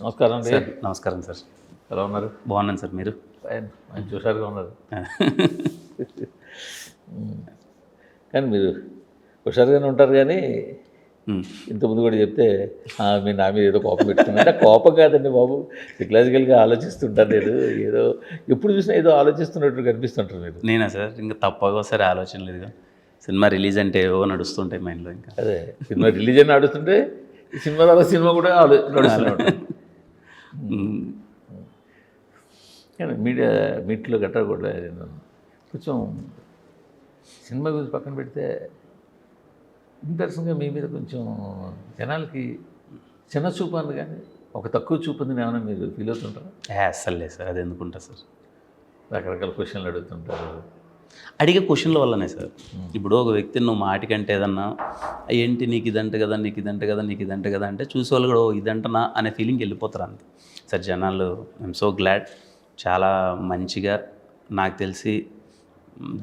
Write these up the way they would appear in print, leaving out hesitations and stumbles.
నమస్కారం అండి. సార్ నమస్కారం సార్. ఎలా ఉన్నారు? బాగున్నాను సార్. మీరు? ఫైన్, మంచి హుషారుగా ఉన్నారు. కానీ మీరు హుషారుగానే ఉంటారు, కానీ ఇంతకుముందు కూడా చెప్తే మీరు నా మీద ఏదో కోపం పెట్టుకున్నారంటే కోపం కాదండి బాబు, సైకలాజికల్గా ఆలోచిస్తుంటారు. నేను ఏదో ఎప్పుడు చూసినా ఏదో ఆలోచిస్తున్నట్టు కనిపిస్తుంటారు మీరు. నేనా సార్? ఇంకా తప్పగా ఒకసారి ఆలోచన లేదుగా. సినిమా రిలీజ్ అంటే ఏవో నడుస్తుంటాయి మైండ్లో. ఇంకా అదే సినిమా రిలీజ్ అని నడుస్తుంటే ఈ సినిమా తర్వాత సినిమా కూడా నడుస్తున్నాడు. కానీ మీట్లో గట్రా కూడా నేను కొంచెం సినిమా గురించి పక్కన పెడితే ఇంపర్సన్గా మీ మీద కొంచెం జనాలకి చిన్న చూపు అంది, కానీ ఒక తక్కువ చూపు అందని ఏమైనా మీరు ఫీల్ అవుతుంటారా? అస్సలు లేదు సార్. అది ఎందుకుంటా సార్? రకరకాల క్వశ్చన్లు అడుగుతుంటారు. అడిగే క్వశ్చన్ల వల్లనే సార్. ఇప్పుడు ఒక వ్యక్తిని నువ్వు మాటికంటే ఏదన్నా ఏంటి నీకు ఇదంటే కదా, నీకు ఇదంటే కదా, నీకు ఇదంటే కదా అంటే చూసే వాళ్ళు కూడా ఇదంటనా అనే ఫీలింగ్కి వెళ్ళిపోతారు అంతే సార్ జనాలు. I'm so glad. చాలా మంచిగా నాకు తెలిసి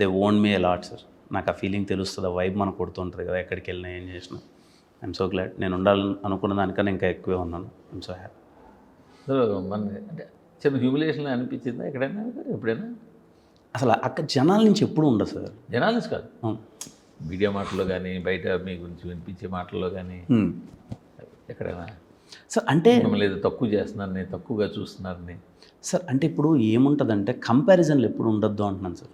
they own me a lot sir. నాకు ఆ ఫీలింగ్ తెలుస్తుంది, ఆ వైబ్ మనకు కొడుతుంటుంది కదా ఎక్కడికి వెళ్ళినా ఏం చేసినా. I'm so glad. నేను ఉండాలని అనుకున్న దానికన్నా ఇంకా ఎక్కువే ఉన్నాను. I'm so happy. మన అంటే చిన్న హ్యూమిలేషన్ అనిపించిందా ఎక్కడైనా, ఎప్పుడైనా? అసలు అక్కడ జనాల నుంచి ఎప్పుడు ఉండదు సార్. జనాల నుంచి కాదు, మీడియా మాటల్లో కానీ బయట మీ గురించి వినిపించే మాటల్లో కానీ ఎక్కడైనా సార్ అంటే మిమ్మల్ని ఏదో తక్కువ చేస్తున్నారని, తక్కువగా చూస్తున్నారని? సార్ అంటే ఇప్పుడు ఏముంటుందంటే కంపారిజన్లు ఎప్పుడు ఉండొద్దు అంటున్నాను సార్.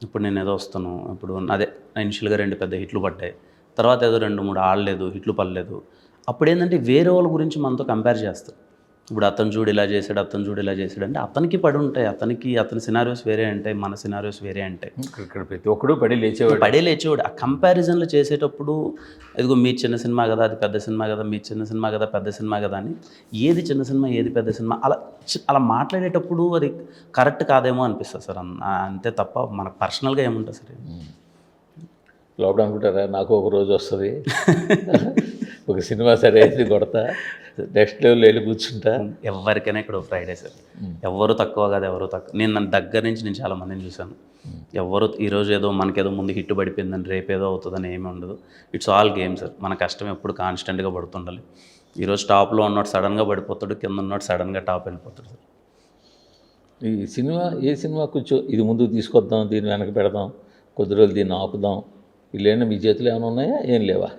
ఇప్పుడు నేను ఏదో వస్తాను, ఇప్పుడు అదే ఇనిషియల్గా 2 పెద్ద హిట్లు పడ్డాయి, తర్వాత ఏదో 2-3 ఆడలేదు, హిట్లు పడలేదు. అప్పుడు ఏంటంటే వేరే వాళ్ళ గురించి మనతో కంపేర్ చేస్తారు. ఇప్పుడు అతను చూడు ఇలా చేశాడు, అతను చూడు ఇలా చేశాడు అంటే అతనికి పడి ఉంటాయి, అతని సినారియోస్ వేరే ఉంటాయి, మన సినారియోస్ వేరే ఉంటాయి. ఇక్కడ ప్రతి ఒక్కడు పడి లేచేవాడు. ఆ కంపారిజన్లు చేసేటప్పుడు ఇదిగో మీ చిన్న సినిమా కదా, అది పెద్ద సినిమా కదా, మీ చిన్న సినిమా కదా, పెద్ద సినిమా కదా అని ఏది చిన్న సినిమా ఏది పెద్ద సినిమా అలా మాట్లాడేటప్పుడు అది కరెక్ట్ కాదేమో అనిపిస్తుంది సార్. అంతే తప్ప మనకు పర్సనల్గా ఏముంటుంది సార్. లోపల అనుకుంటారా నాకు ఒక రోజు వస్తుంది, ఒక సినిమా సరే అయితే కొడతా, నెక్స్ట్ లెవెల్ వెళ్ళి కూర్చుంటా. ఎవరికైనా ఇక్కడ ఫ్రైడే సార్. ఎవరు తక్కువ కాదు, ఎవరు తక్కువ. నేను దగ్గర నుంచి నేను చాలా మందిని చూశాను. ఎవరు ఈరోజు ఏదో మనకేదో ముందు హిట్ పడిపోయిందని రేపేదో అవుతుందని ఏమీ ఉండదు. It's all game sir. మన కష్టం ఎప్పుడు కాన్స్టెంట్గా పడుతుండాలి. ఈరోజు టాప్లో ఉన్నోడు సడన్గా పడిపోతాడు, కింద ఉన్నోడు సడన్గా టాప్ వెళ్ళిపోతాడు సార్. ఈ సినిమా ఏ సినిమా కొంచెం ఇది ముందుకు తీసుకొద్దాం, దీన్ని వెనక పెడదాం, కొద్ది రోజులు దీన్ని ఆపుదాం, వీళ్ళైనా మీ చేతులు ఏమైనా ఉన్నాయా, ఏం లేవా?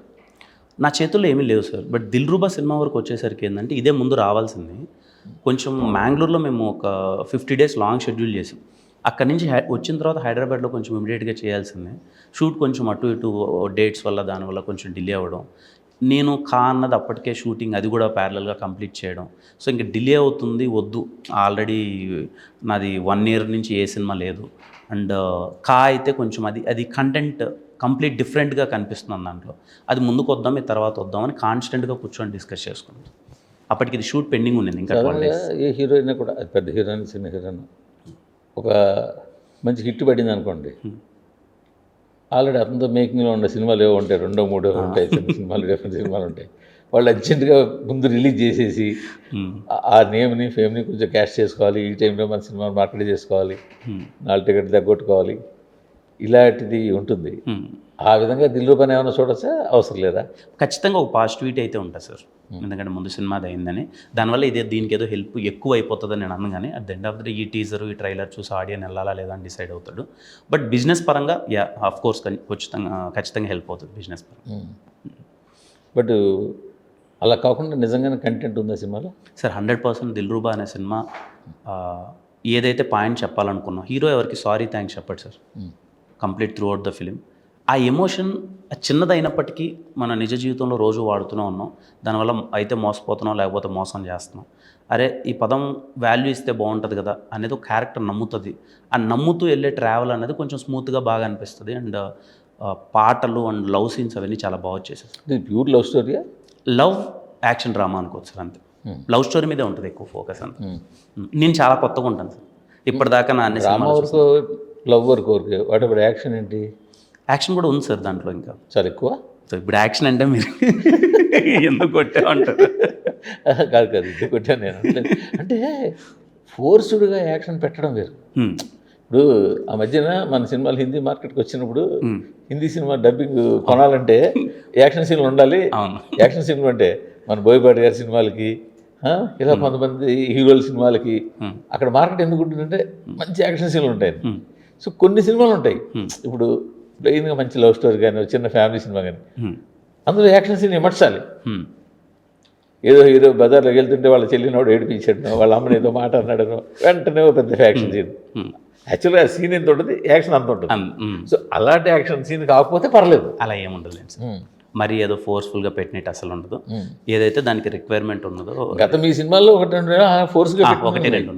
నా చేతుల్లో ఏమీ లేవు సార్. బట్ దిల్రూబా సినిమా వరకు వచ్చేసరికి ఏంటంటే ఇదే ముందు రావాల్సింది. కొంచెం మ్యాంగ్లూర్లో మేము ఒక 50 days లాంగ్ షెడ్యూల్ చేసాం. అక్కడి నుంచి వచ్చిన తర్వాత హైదరాబాద్లో కొంచెం ఇమీడియట్గా చేయాల్సిందే. షూట్ కొంచెం అటు ఇటు డేట్స్ వల్ల దానివల్ల కొంచెం డిలే అవ్వడం. నేను అన్నది అప్పటికే షూటింగ్ అది కూడా ప్యారలల్గా కంప్లీట్ చేయడం. సో ఇంక డిలే అవుతుంది, వద్దు. ఆల్రెడీ నాది 1 year నుంచి ఏ సినిమా లేదు. అండ్ అయితే కొంచెం అది కంటెంట్ కంప్లీట్ డిఫరెంట్గా కనిపిస్తున్నాను దాంట్లో. అది ముందుకు వద్దాం, ఈ తర్వాత వద్దామని కాన్స్టెంట్గా కూర్చొని డిస్కస్ చేసుకున్నాం. అప్పటికి ఇది షూట్ పెండింగ్ ఉండింది ఇంకా 12 days. ఏ హీరోయిన్ కూడా అది పెద్ద హీరోయిన్ చిన్న హీరోయిన్ ఒక మంచి హిట్ పడింది అనుకోండి, ఆల్రెడీ అతనితో మేకింగ్లో ఉండే సినిమాలు ఏవో ఉంటాయి, 2-3 ఉంటాయి, చిన్న సినిమాలు, డిఫరెంట్ సినిమాలు ఉంటాయి. వాళ్ళు అర్జెంటుగా ముందు రిలీజ్ చేసేసి ఆ నేమ్ని ఫేమ్ని కొంచెం క్యాష్ చేసుకోవాలి, ఈ టైంలో మన సినిమాని మార్కెట్ చేసుకోవాలి, 4 టికెట్లు తగ్గొట్టుకోవాలి, ఇలాంటిది ఉంటుంది. ఆ విధంగా దిల్రూబాని ఏమైనా చూడొచ్చా, అవసరం లేదా? ఖచ్చితంగా ఒక పాజిటివిటీ అయితే ఉంటుంది సార్. ఎందుకంటే ముందు సినిమాది అయిందని, దానివల్ల దీనికి ఏదో హెల్ప్ ఎక్కువ అయిపోతుందని నేను అనగానే at the end of the day ఈ టీజర్ ఈ ట్రైలర్ చూసి ఆడియన్ వెళ్ళాలా లేదా అని డిసైడ్ అవుతాడు. బట్ బిజినెస్ పరంగా ఆఫ్ కోర్స్ ఖచ్చితంగా హెల్ప్ అవుతుంది బిజినెస్ పరంగా. బట్ అలా కాకుండా నిజంగానే కంటెంట్ ఉందా సినిమాలో? సార్ 100% దిల్రూబా అనే సినిమా ఏదైతే పాయింట్ చెప్పాలనుకున్నాం, హీరో ఎవరికి సారీ థ్యాంక్స్ చెప్పాడు sir complete through out the film. ఆ ఎమోషన్ చిన్నదైనప్పటికీ మన నిజ జీవితంలో రోజు వాడుతూనే ఉన్నాం. దానివల్ల అయితే మోసపోతున్నాం, లేకపోతే మోసం చేస్తున్నాం. అరే ఈ పదం వాల్యూ ఇస్తే బాగుంటుంది కదా అనేది ఒక క్యారెక్టర్ నమ్ముతుంది. ఆ నమ్ముతూ వెళ్ళే ట్రావెల్ అనేది కొంచెం స్మూత్గా బాగా అనిపిస్తుంది. అండ్ పాటలు అండ్ లవ్ సీన్స్ అవన్నీ చాలా బాగా వచ్చేసాయి. ప్యూర్ లవ్ స్టోరీయా? లవ్ యాక్షన్ డ్రామా అనుకోవచ్చు సార్. అంతే, లవ్ స్టోరీ మీదే ఉంటుంది ఎక్కువ ఫోకస్. అంతే. నేను చాలా కొత్తగా ఉంటాను సార్. ఇప్పటిదాకా నా అన్ని సినిమాలు లవ్ వరకు వాట్ ఎవర్ యాక్షన్ ఏంటి? యాక్షన్ కూడా ఉంది సార్ దాంట్లో ఇంకా చాలా ఎక్కువ. సో ఇప్పుడు యాక్షన్ అంటే మీరు ఎందుకు కొట్టామంటారు? కాదు ఎందుకు కొట్టాను నేను అంటే ఫోర్స్డ్గా యాక్షన్ పెట్టడం వేరు. ఇప్పుడు ఆ మధ్యన మన సినిమాలు హిందీ మార్కెట్కి వచ్చినప్పుడు హిందీ సినిమా డబ్బింగ్ కొనాలంటే యాక్షన్ సీన్లు ఉండాలి. యాక్షన్ సీన్లు అంటే మన బోయపాటి గారి సినిమాలకి ఇలా కొంతమంది హీరోల సినిమాలకి అక్కడ మార్కెట్ ఎందుకు ఉంటుందంటే మంచి యాక్షన్ సీన్లు ఉంటాయి. సో కొన్ని సినిమాలు ఉంటాయి ఇప్పుడు ప్లెయిన్గా మంచి లవ్ స్టోరీ కానీ చిన్న ఫ్యామిలీ సినిమా కానీ అందులో యాక్షన్ సీన్ ఎమర్చాలి. ఏదో హీరో బజార్లోకి వెళ్తుంటే వాళ్ళ చెల్లినోడు ఏడిపించాడు, వాళ్ళ అమ్మని ఏదో మాట అన్నాడనో వెంటనే ఒక పెద్ద యాక్షన్ సీన్. యాక్చువల్గా ఆ సీన్ ఎంత ఉంటుంది, యాక్షన్ అంత ఉంటుంది. సో అలాంటి యాక్షన్ సీన్ కాకపోతే పర్లేదు. అలా ఏముండదు మరి ఏదో ఫోర్స్ఫుల్గా పెట్టినట్టు అసలు ఉండదు. ఏదైతే దానికి రిక్వైర్మెంట్ ఉన్నదో గత మీ సినిమాల్లో ఒకటి రెండు ఫోర్స్గా ఒకటి రెండు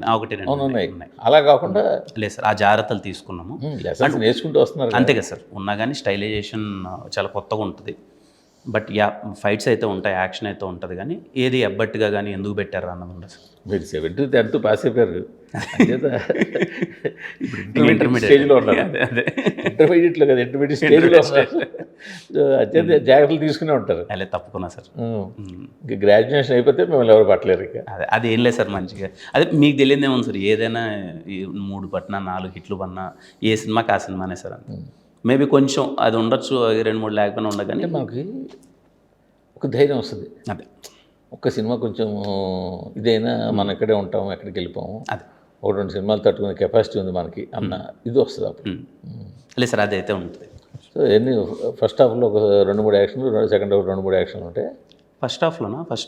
ఉన్నాయి. అలా కాకుండా లేదు సార్, ఆ జాగ్రత్తలు తీసుకున్నాము, నేర్చుకుంటూ వస్తున్నారు అంతే కదా సార్. ఉన్నా కానీ స్టైలైజేషన్ చాలా కొత్తగా ఉంటుంది. బట్ ఫైట్స్ అయితే ఉంటాయి, యాక్షన్ అయితే ఉంటుంది, కానీ ఏది ఎబ్బట్టుగా కానీ ఎందుకు పెట్టారు అన్నది ఉండదు సార్. మీరు 7th 10th పాస్ అయిపోయారు, ఇంటర్మీడియట్ స్టేజ్లో ఉన్నారు. ఇంటర్మీడియట్లో కదా, ఇంటర్మీడియట్ స్టేజ్లో అత్యంత జాగ్రత్తలు తీసుకునే ఉంటారు. అలా తప్పుకున్నా సార్. ఇంకా గ్రాడ్యుయేషన్ అయిపోతే మిమ్మల్ని ఎవరు పట్టలేరు. ఇక అది ఏం లేదు సార్, మంచిగా అదే మీకు తెలియదేమో సార్. ఏదైనా 3 పట్టినా 4 హిట్లు పడినా ఏ సినిమాకి ఆ సినిమానే సార్. మేబీ కొంచెం అది ఉండొచ్చు, 2-3 లేకపోయినా ఉండగానే మాకు ఒక ధైర్యం వస్తుంది. అదే ఒక్క సినిమా కొంచెం ఇదైనా మనం ఇక్కడే ఉంటాము, ఎక్కడికి వెళ్ళిపోము, అదే 1-2 సినిమాలు తట్టుకునే కెపాసిటీ ఉంది మనకి అన్న ఇది వస్తుంది అప్పుడు. లేదు సార్, అది అయితే ఉంటుంది. సో ఫస్ట్ హాఫ్లో ఒక 2-3 యాక్షన్లు, సెకండ్ హాఫ్ 2-3 యాక్షన్లు ఉంటాయి. ఫస్ట్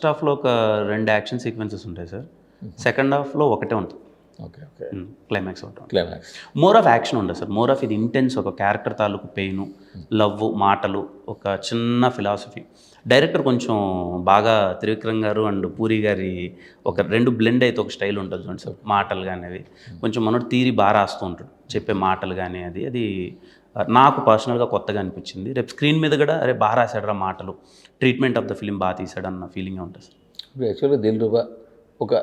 హాఫ్లో ఒక 2 యాక్షన్ సీక్వెన్సెస్ ఉంటాయి సార్. సెకండ్ హాఫ్లో ఒకటే ఉంటుంది. ఓకే క్లైమాక్స్ ఉంటుంది. క్లైమాక్స్ మోర్ ఆఫ్ యాక్షన్ ఉండదు సార్. మోర్ ఆఫ్ ఇది ఇంటెన్స్, ఒక క్యారెక్టర్ తాలూకు పెయిన్, లవ్, మాటలు, ఒక చిన్న ఫిలాసఫీ. డైరెక్టర్ కొంచెం బాగా త్రివిక్రమ్ గారు అండ్ పూరి గారి ఒక 2 బ్లెండ్ అయితే ఒక స్టైల్ ఉంటుంది చూడండి సార్. మాటలు కానీ అవి కొంచెం మనోడు తీరి బాగా రాస్తూ ఉంటాడు, చెప్పే మాటలు కానీ అది నాకు పర్సనల్గా కొత్తగా అనిపించింది. రేపు స్క్రీన్ మీద కూడా అరే బాగా రాశాడు రా మాటలు, ట్రీట్మెంట్ ఆఫ్ ద ఫిలిం బాగా తీసాడు అన్న ఫీలింగ్ ఉంటుంది సార్. ఇప్పుడు యాక్చువల్గా దిల్రుబా ఒక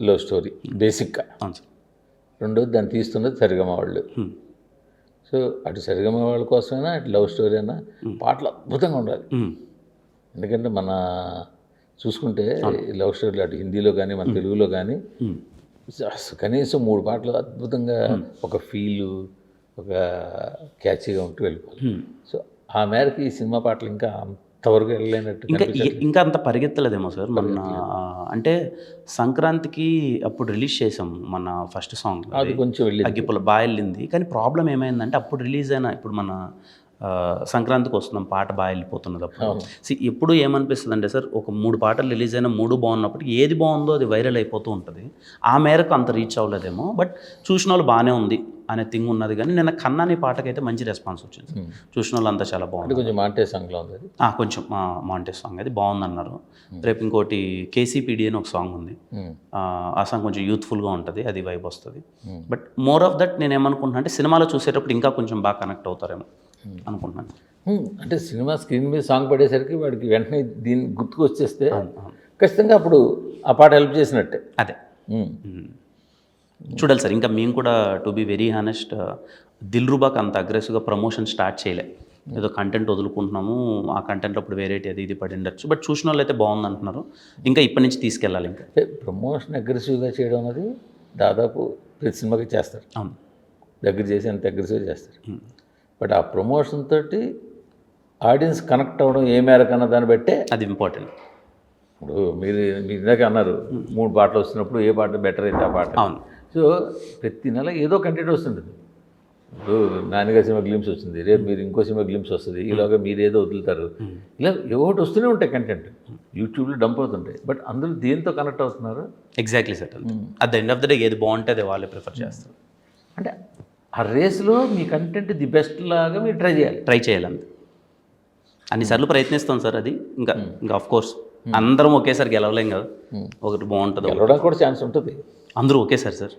లవ్ స్టోరీ బేసిక్గా. అవును సార్. రెండోది దాన్ని తీస్తున్నది సరిగమ వాళ్ళు. సో అటు సరిగమ వాళ్ళ కోసమైనా అటు లవ్ స్టోరీ అయినా పాటలు అద్భుతంగా ఉండాలి. ఎందుకంటే మన చూసుకుంటే లవ్ స్టోరీలు అటు హిందీలో కానీ మన తెలుగులో కానీ కనీసం 3 పాటలు అద్భుతంగా ఒక ఫీలు, ఒక క్యాచీగా ఉంటూ వెళ్ళిపోవాలి. సో ఆ మేరకు ఈ సినిమా పాటలు ఇంకా అంతవరకు వెళ్ళలేనట్టు ఇంకా అంత పరిగెత్తలేదేమో సార్. మన అంటే సంక్రాంతికి అప్పుడు రిలీజ్ చేసాం మన ఫస్ట్ సాంగ్, అది కొంచెం వెళ్ళి అగ్గిపుల్ల బాగా వెళ్ళింది. కానీ ప్రాబ్లం ఏమైందంటే అప్పుడు రిలీజ్ అయినా ఇప్పుడు మన సంక్రాంతికి వస్తున్నాం, పాట బాగా వెళ్ళిపోతున్నది. అప్పుడు ఎప్పుడు ఏమనిపిస్తుంది అంటే సార్, ఒక 3 పాటలు రిలీజ్ అయినా 3 బాగున్నప్పుడు ఏది బాగుందో అది వైరల్ అయిపోతూ ఉంటుంది. ఆ మేరకు అంత రీచ్ అవ్వలేదేమో, బట్ చూసిన వాళ్ళు బాగానే ఉంది అనే థింగ్ ఉన్నది. కానీ నిన్న కన్నాని పాటకైతే మంచి రెస్పాన్స్ వచ్చింది. చూసిన వాళ్ళు అంతా చాలా బాగుంది. కొంచెం మాంటే సాంగ్లో ఉంది, కొంచెం మాంటే సాంగ్ అది బాగుందన్నారు. రేపు ఇంకోటి కేసీపీడి అని ఒక సాంగ్ ఉంది, ఆ సాంగ్ కొంచెం యూత్ఫుల్గా ఉంటుంది, అది వైబ్ వస్తుంది. బట్ మోర్ ఆఫ్ దట్ నేను ఏమనుకుంటున్నా అంటే సినిమాలో చూసేటప్పుడు ఇంకా కొంచెం బాగా కనెక్ట్ అవుతారేమో అనుకుంటున్నాను. అంటే సినిమా స్క్రీన్ మీద సాంగ్ పడేసరికి వాడికి వెంటనే దీన్ని గుర్తుకు వచ్చేస్తే ఖచ్చితంగా అప్పుడు ఆ పాట హెల్ప్ చేసినట్టే. అదే చూడాలి సార్. ఇంకా మేము కూడా టు బీ వెరీ హానెస్ట్ దిల్రుబాకి అంత అగ్రెసివ్గా ప్రమోషన్ స్టార్ట్ చేయలే. ఏదో కంటెంట్ వదులుకుంటున్నాము, ఆ కంటెంట్ అప్పుడు వెరైటీ అది ఇది పడి ఉండొచ్చు. బట్ చూసిన వాళ్ళు అయితే బాగుంది అంటున్నారు. ఇంకా ఇప్పటి నుంచి తీసుకెళ్ళాలి. ఇంకా ప్రమోషన్ అగ్రెసివ్గా చేయడం అనేది దాదాపు ప్రతి సినిమాకి చేస్తారు. అవును, దగ్గర చేసి అంత అగ్రెసివ్గా చేస్తారు. బట్ ఆ ప్రమోషన్ తోటి ఆడియన్స్ కనెక్ట్ అవ్వడం ఏ మేరకు అన్న దాన్ని బట్టే అది ఇంపార్టెంట్. ఇప్పుడు మీరు ఇందాక అన్నారు 3 పాటలు వస్తున్నప్పుడు ఏ పాట బెటర్ అయితే ఆ పాట. అవును. సో ప్రతి నెల ఏదో కంటెంట్ వస్తుంటుంది. ఇప్పుడు నాన్నగారి సినిమా గ్లిమ్స్ వచ్చింది, రేపు మీరు ఇంకో సినిమా గ్లిమ్స్ వస్తుంది, ఈలోగా మీరు ఏదో వదులుతారు. ఇలా ఏవోటి వస్తూనే ఉంటాయి కంటెంట్, యూట్యూబ్లో డంప్ అవుతుంటాయి. బట్ అందరూ దేంతో కనెక్ట్ అవుతున్నారు? Exactly sir. At the end of the day ఏది బాగుంటే అది వాళ్ళే ప్రిఫర్ చేస్తారు. అంటే ఆ రేస్లో మీ కంటెంట్ ది బెస్ట్ లాగా మీరు ట్రై చేయాలంతే. అన్నిసార్లు ప్రయత్నిస్తాం సార్. అది ఇంకా ఆఫ్ కోర్స్ అందరం ఒకేసారి గెలవలేం కదా, ఒకటి బాగుంటుంది, గెలవడానికి కూడా ఛాన్స్ ఉంటుంది. అందరూ ఒకేసారి సార్.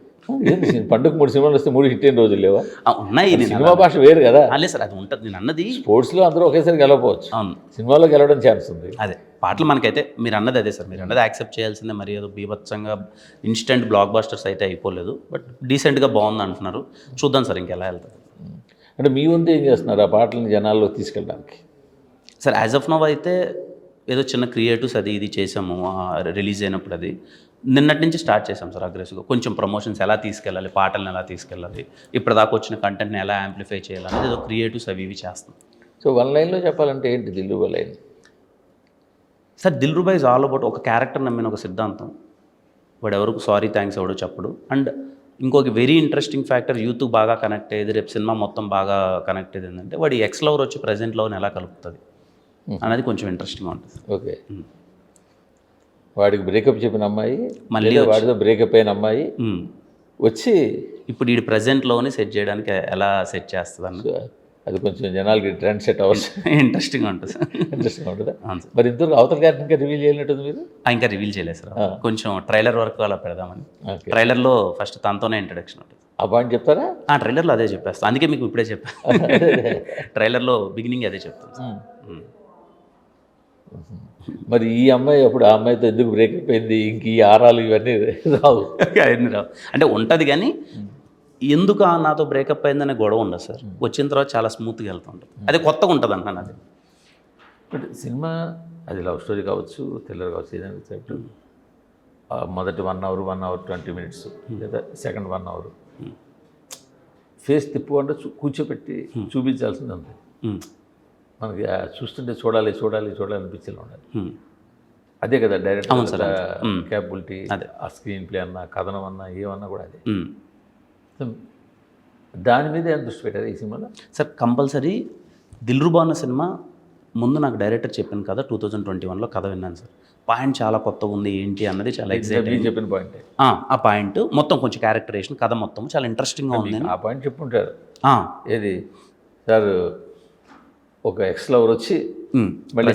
పండుగ 3 సినిమాలు వస్తే 3 హిట్ అయిన రోజులు లేవా? ఉన్నాయి. సినిమా భాష వేరు కదా. లేదు సార్, అది ఉంటుంది. నేను అన్నది స్పోర్ట్స్లో అందరూ ఒకేసారి గెలవకపోవచ్చు, అవును, సినిమాలో గెలవడం ఛాన్స్ ఉంది. అదే పాటలు మనకైతే మీరు అన్నది అదే సార్. మీరు అన్నది యాక్సెప్ట్ చేయాల్సిందే. మరి ఏదో బీభత్సంగా ఇన్స్టెంట్ బ్లాక్ బాస్టర్స్ అయితే అయిపోలేదు, బట్ డీసెంట్గా బాగుంది అంటున్నారు. చూద్దాం సార్ ఇంకెలా వెళ్తుంది. అంటే మీ వంతు ఏం చేస్తున్నారు ఆ పాటలను జనాల్లో తీసుకెళ్ళడానికి? సార్ యాజ్ ఆఫ్ నవ్ అయితే ఏదో చిన్న క్రియేటివ్స్ అది ఇది చేసాము రిలీజ్ అయినప్పుడు. అది నిన్నటి నుంచి స్టార్ట్ చేసాం సార్ అగ్రెసివ్గా. కొంచెం ప్రమోషన్స్ ఎలా తీసుకెళ్ళాలి, పాటలను ఎలా తీసుకెళ్ళాలి, ఇప్పటిదాకా వచ్చిన కంటెంట్ని ఎలా యాంప్లిఫై చేయాలి అనేది ఏదో క్రియేటివ్స్ అవి ఇవి చేస్తాం. సో 1 లైన్లో చెప్పాలంటే ఏంటి Dilruba line? Sir Dilruba is all about ఒక క్యారెక్టర్ నమ్మిన ఒక సిద్ధాంతం, వాడు ఎవరికి సారీ థ్యాంక్స్ ఎవడో చెప్పడు. అండ్ ఇంకొక వెరీ ఇంట్రెస్టింగ్ ఫ్యాక్టర్ యూత్ బాగా కనెక్ట్ అయ్యేది, రేపు సినిమా మొత్తం బాగా కనెక్ట్ అయ్యేది ఏంటంటే వాడి ఎక్స్ లవర్ వచ్చి ప్రజెంట్ లవ్ని ఎలా కలుపుతుంది అనేది కొంచెం ఇంట్రెస్టింగ్గా ఉంటుంది. ఓకే, వాడికి బ్రేకప్ చెప్పిన అమ్మాయి మళ్ళీ వాడితో బ్రేకప్ అయిన అమ్మాయి వచ్చి ఇప్పుడు ఈ ప్రజెంట్లోనే సెట్ చేయడానికి ఎలా సెట్ చేస్తుంది అన్న అది కొంచెం జనాలకి ట్రెండ్ సెట్ అవ్వచ్చు. ఇంట్రెస్టింగ్గా ఉంటుంది సార్. ఇంట్రెస్టింగ్ ఉంటుందా? అవును సార్. మరి ఇంతవరకు అవతల క్యారెక్టర్ ఇంకా రివీల్ చేయనట్టుంది మీరు? ఇంకా రివీల్ చేయలేదు సార్, కొంచెం ట్రైలర్ వరకు అలా పెడదామని. ఓకే, ట్రైలర్లో ఫస్ట్ తనతోనే ఇంట్రడక్షన్ ఉంటుంది. ఆ పాయింట్ చెప్తారా? ట్రైలర్లో అదే చెప్పేస్తాను, అందుకే మీకు ఇప్పుడే చెప్పాను. ట్రైలర్లో బిగినింగ్ అదే చెప్తాను. మరి ఈ అమ్మాయి అప్పుడు ఆ అమ్మాయితో ఎందుకు బ్రేకప్ అయింది? ఇంక ఈ ఆరాలు ఇవన్నీ రావు. అవన్నీ రావు అంటే ఉంటుంది, కానీ ఎందుకు నాతో బ్రేకప్ అయిందనే గొడవ ఉండదు సార్. వచ్చిన తర్వాత చాలా స్మూత్గా వెళ్తుంటుంది, అది కొత్తగా ఉంటుంది అంటున్నాను. అది బట్ సినిమా అది లవ్ స్టోరీ కావచ్చు, థ్రిల్లర్ కావచ్చు, ఏదైనా చెప్పు మొదటి 1 hour 20 minutes లేదా సెకండ్ 1 hour ఫేస్ తిప్పుకుంటే కూర్చోబెట్టి చూపించాల్సింది ఉంది. మనకి చూస్తుంటే చూడాలి అనిపించేలా ఉండాలి. అదే కదా డైరెక్ట్ క్యాపబిలిటీ, ఆ స్క్రీన్ ప్లే అన్నా, కథనం అన్నా, ఏమన్నా కూడా అదే. దాని మీద ఏం దృష్టి పెట్టారు ఈ సినిమాలో? సార్ కంపల్సరీ దిల్రుబా అన్న సినిమా ముందు నాకు డైరెక్టర్ చెప్పాను కదా 2021లో కథ విన్నాను సార్. పాయింట్ చాలా కొత్తగా ఉంది ఏంటి అన్నది చాలా ఎక్సైటింగ్. చెప్పిన పాయింట్ ఆ పాయింట్ మొత్తం కొంచెం క్యారెక్టరేషన్ కథ మొత్తం చాలా ఇంట్రెస్టింగ్గా ఉంది. ఆ పాయింట్ చెప్పుంటారు. ఏది సార్, ఒక ఎక్స్ లవర్ వచ్చి మళ్ళీ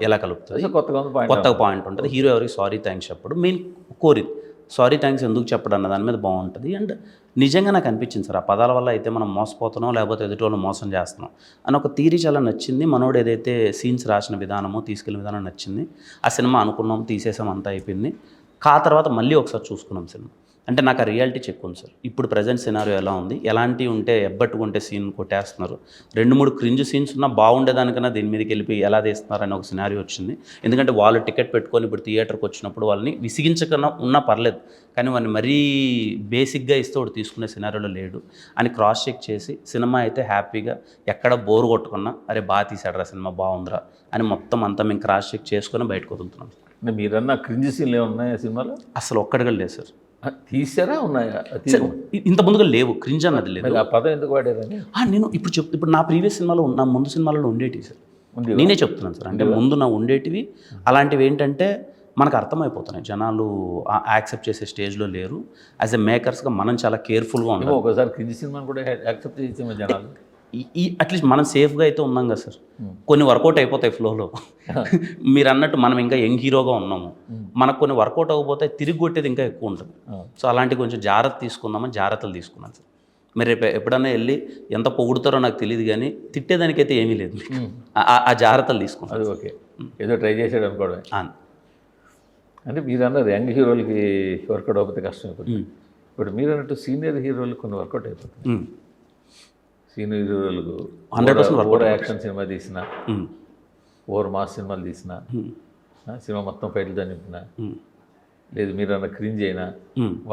ఎలా కలుపుతుంది, కొత్తగా పాయింట్ ఉంటుంది. హీరో ఎవరికి సారీ థ్యాంక్స్ చెప్పడు, మెయిన్ కోరిది సారీ థ్యాంక్స్ ఎందుకు చెప్పడం అన్న దాని మీద బాగుంటుంది. అండ్ నిజంగా నాకు అనిపించింది సార్, ఆ పదాల వల్ల అయితే మనం మోసపోతున్నాం, లేకపోతే ఎదుటి వాళ్ళు మోసం చేస్తున్నాం అని ఒక థీరీ చాలా నచ్చింది. మనోడు ఏదైతే సీన్స్ రాసిన విధానమో తీసుకెళ్ళిన విధానం నచ్చింది. ఆ సినిమా అనుకున్నాం, తీసేసాం, అంతా అయిపోయింది. తర్వాత మళ్ళీ ఒకసారి చూసుకున్నాం సినిమా. అంటే నాకు ఆ రియాలిటీ చెక్ ఉంది సార్. ఇప్పుడు ప్రజెంట్ సినారియో ఎలా ఉంది, ఎలాంటివి ఉంటే ఎబ్బట్టుకుంటే సీన్ కొట్టేస్తున్నారు, 2-3 క్రింజ్ సీన్స్ ఉన్నా బాగుండేదానికన్నా దీని మీదకి వెళ్ళిపోయి ఎలా తీస్తున్నారని ఒక సినారియో వచ్చింది. ఎందుకంటే వాళ్ళు టికెట్ పెట్టుకొని ఇప్పుడు థియేటర్కి వచ్చినప్పుడు వాళ్ళని విసిగించకన్నా ఉన్నా పర్లేదు, కానీ వాడిని మరీ బేసిక్గా ఇస్తే వాడు తీసుకునే సినారియోలో లేడు అని క్రాస్ చెక్ చేసి సినిమా అయితే హ్యాపీగా ఎక్కడ బోర్ కొట్టుకున్నా అరే బాగా తీసాడరా సినిమా, బాగుందిరా అని మొత్తం అంతా మేము క్రాస్ చెక్ చేసుకొని బయటకు వదులుతున్నాం. మీరన్నా క్రింజ్ సీన్లు ఏమున్నాయా సినిమాలో? అసలు ఒక్కడిగా లేదు సార్. తీసారా? ఉన్నాయా? ఇంత ముందుగా లేవు, క్రింజ్ అన్నది లేదు. ఆ పదం ఎందుకు వాడేదని నేను ఇప్పుడు నా ప్రీవియస్ సినిమాలో నా ముందు సినిమాలలో ఉండేటివి సార్, నేనే చెప్తున్నాను సార్. అంటే ముందు నా ఉండేటివి అలాంటివి ఏంటంటే మనకు అర్థమైపోతున్నాయి, జనాలు యాక్సెప్ట్ చేసే స్టేజ్లో లేరు. యాజ్ ఎ మేకర్స్గా మనం చాలా కేర్ఫుల్గా ఉంటాం. ఒకసారి క్రింజ్ సినిమాని కూడా యాక్సెప్ట్ చేసే జనాలు అట్లీస్ట్ మనం సేఫ్గా అయితే ఉన్నాం కదా సార్. కొన్ని వర్కౌట్ అయిపోతాయి ఫ్లోలో. మీరు అన్నట్టు మనం ఇంకా యంగ్ హీరోగా ఉన్నాము, మనకు కొన్ని వర్కౌట్ అవ్వకపోతే తిరిగి కొట్టేది ఇంకా ఎక్కువ ఉంటుంది. సో అలాంటి కొంచెం జాగ్రత్త తీసుకుందామని జాగ్రత్తలు తీసుకున్నాను సార్. మీరు రేపు ఎప్పుడన్నా వెళ్ళి ఎంత పొగుడుతారో నాకు తెలియదు, కానీ తిట్టేదానికైతే ఏమీ లేదు, ఆ జాగ్రత్తలు తీసుకున్నాను. అది ఓకే, ఏదో ట్రై చేసాడు అనుకోవడం. అంటే మీరు అన్నారు యంగ్ హీరోలకి వర్కౌట్ అయిపోతే కష్టం అయిపోతుంది. ఇప్పుడు మీరు అన్నట్టు సీనియర్ హీరోలకు కొన్ని వర్కౌట్ అయిపోతుంది. సీనియర్ హీరోలకు 100% ఓవర్ యాక్షన్ సినిమా తీసిన, ఓవర్ మాస్ సినిమాలు తీసిన, సినిమా మొత్తం ఫైట్లతో నింపిన, లేదు మీరు అన్న క్రింజ్ అయినా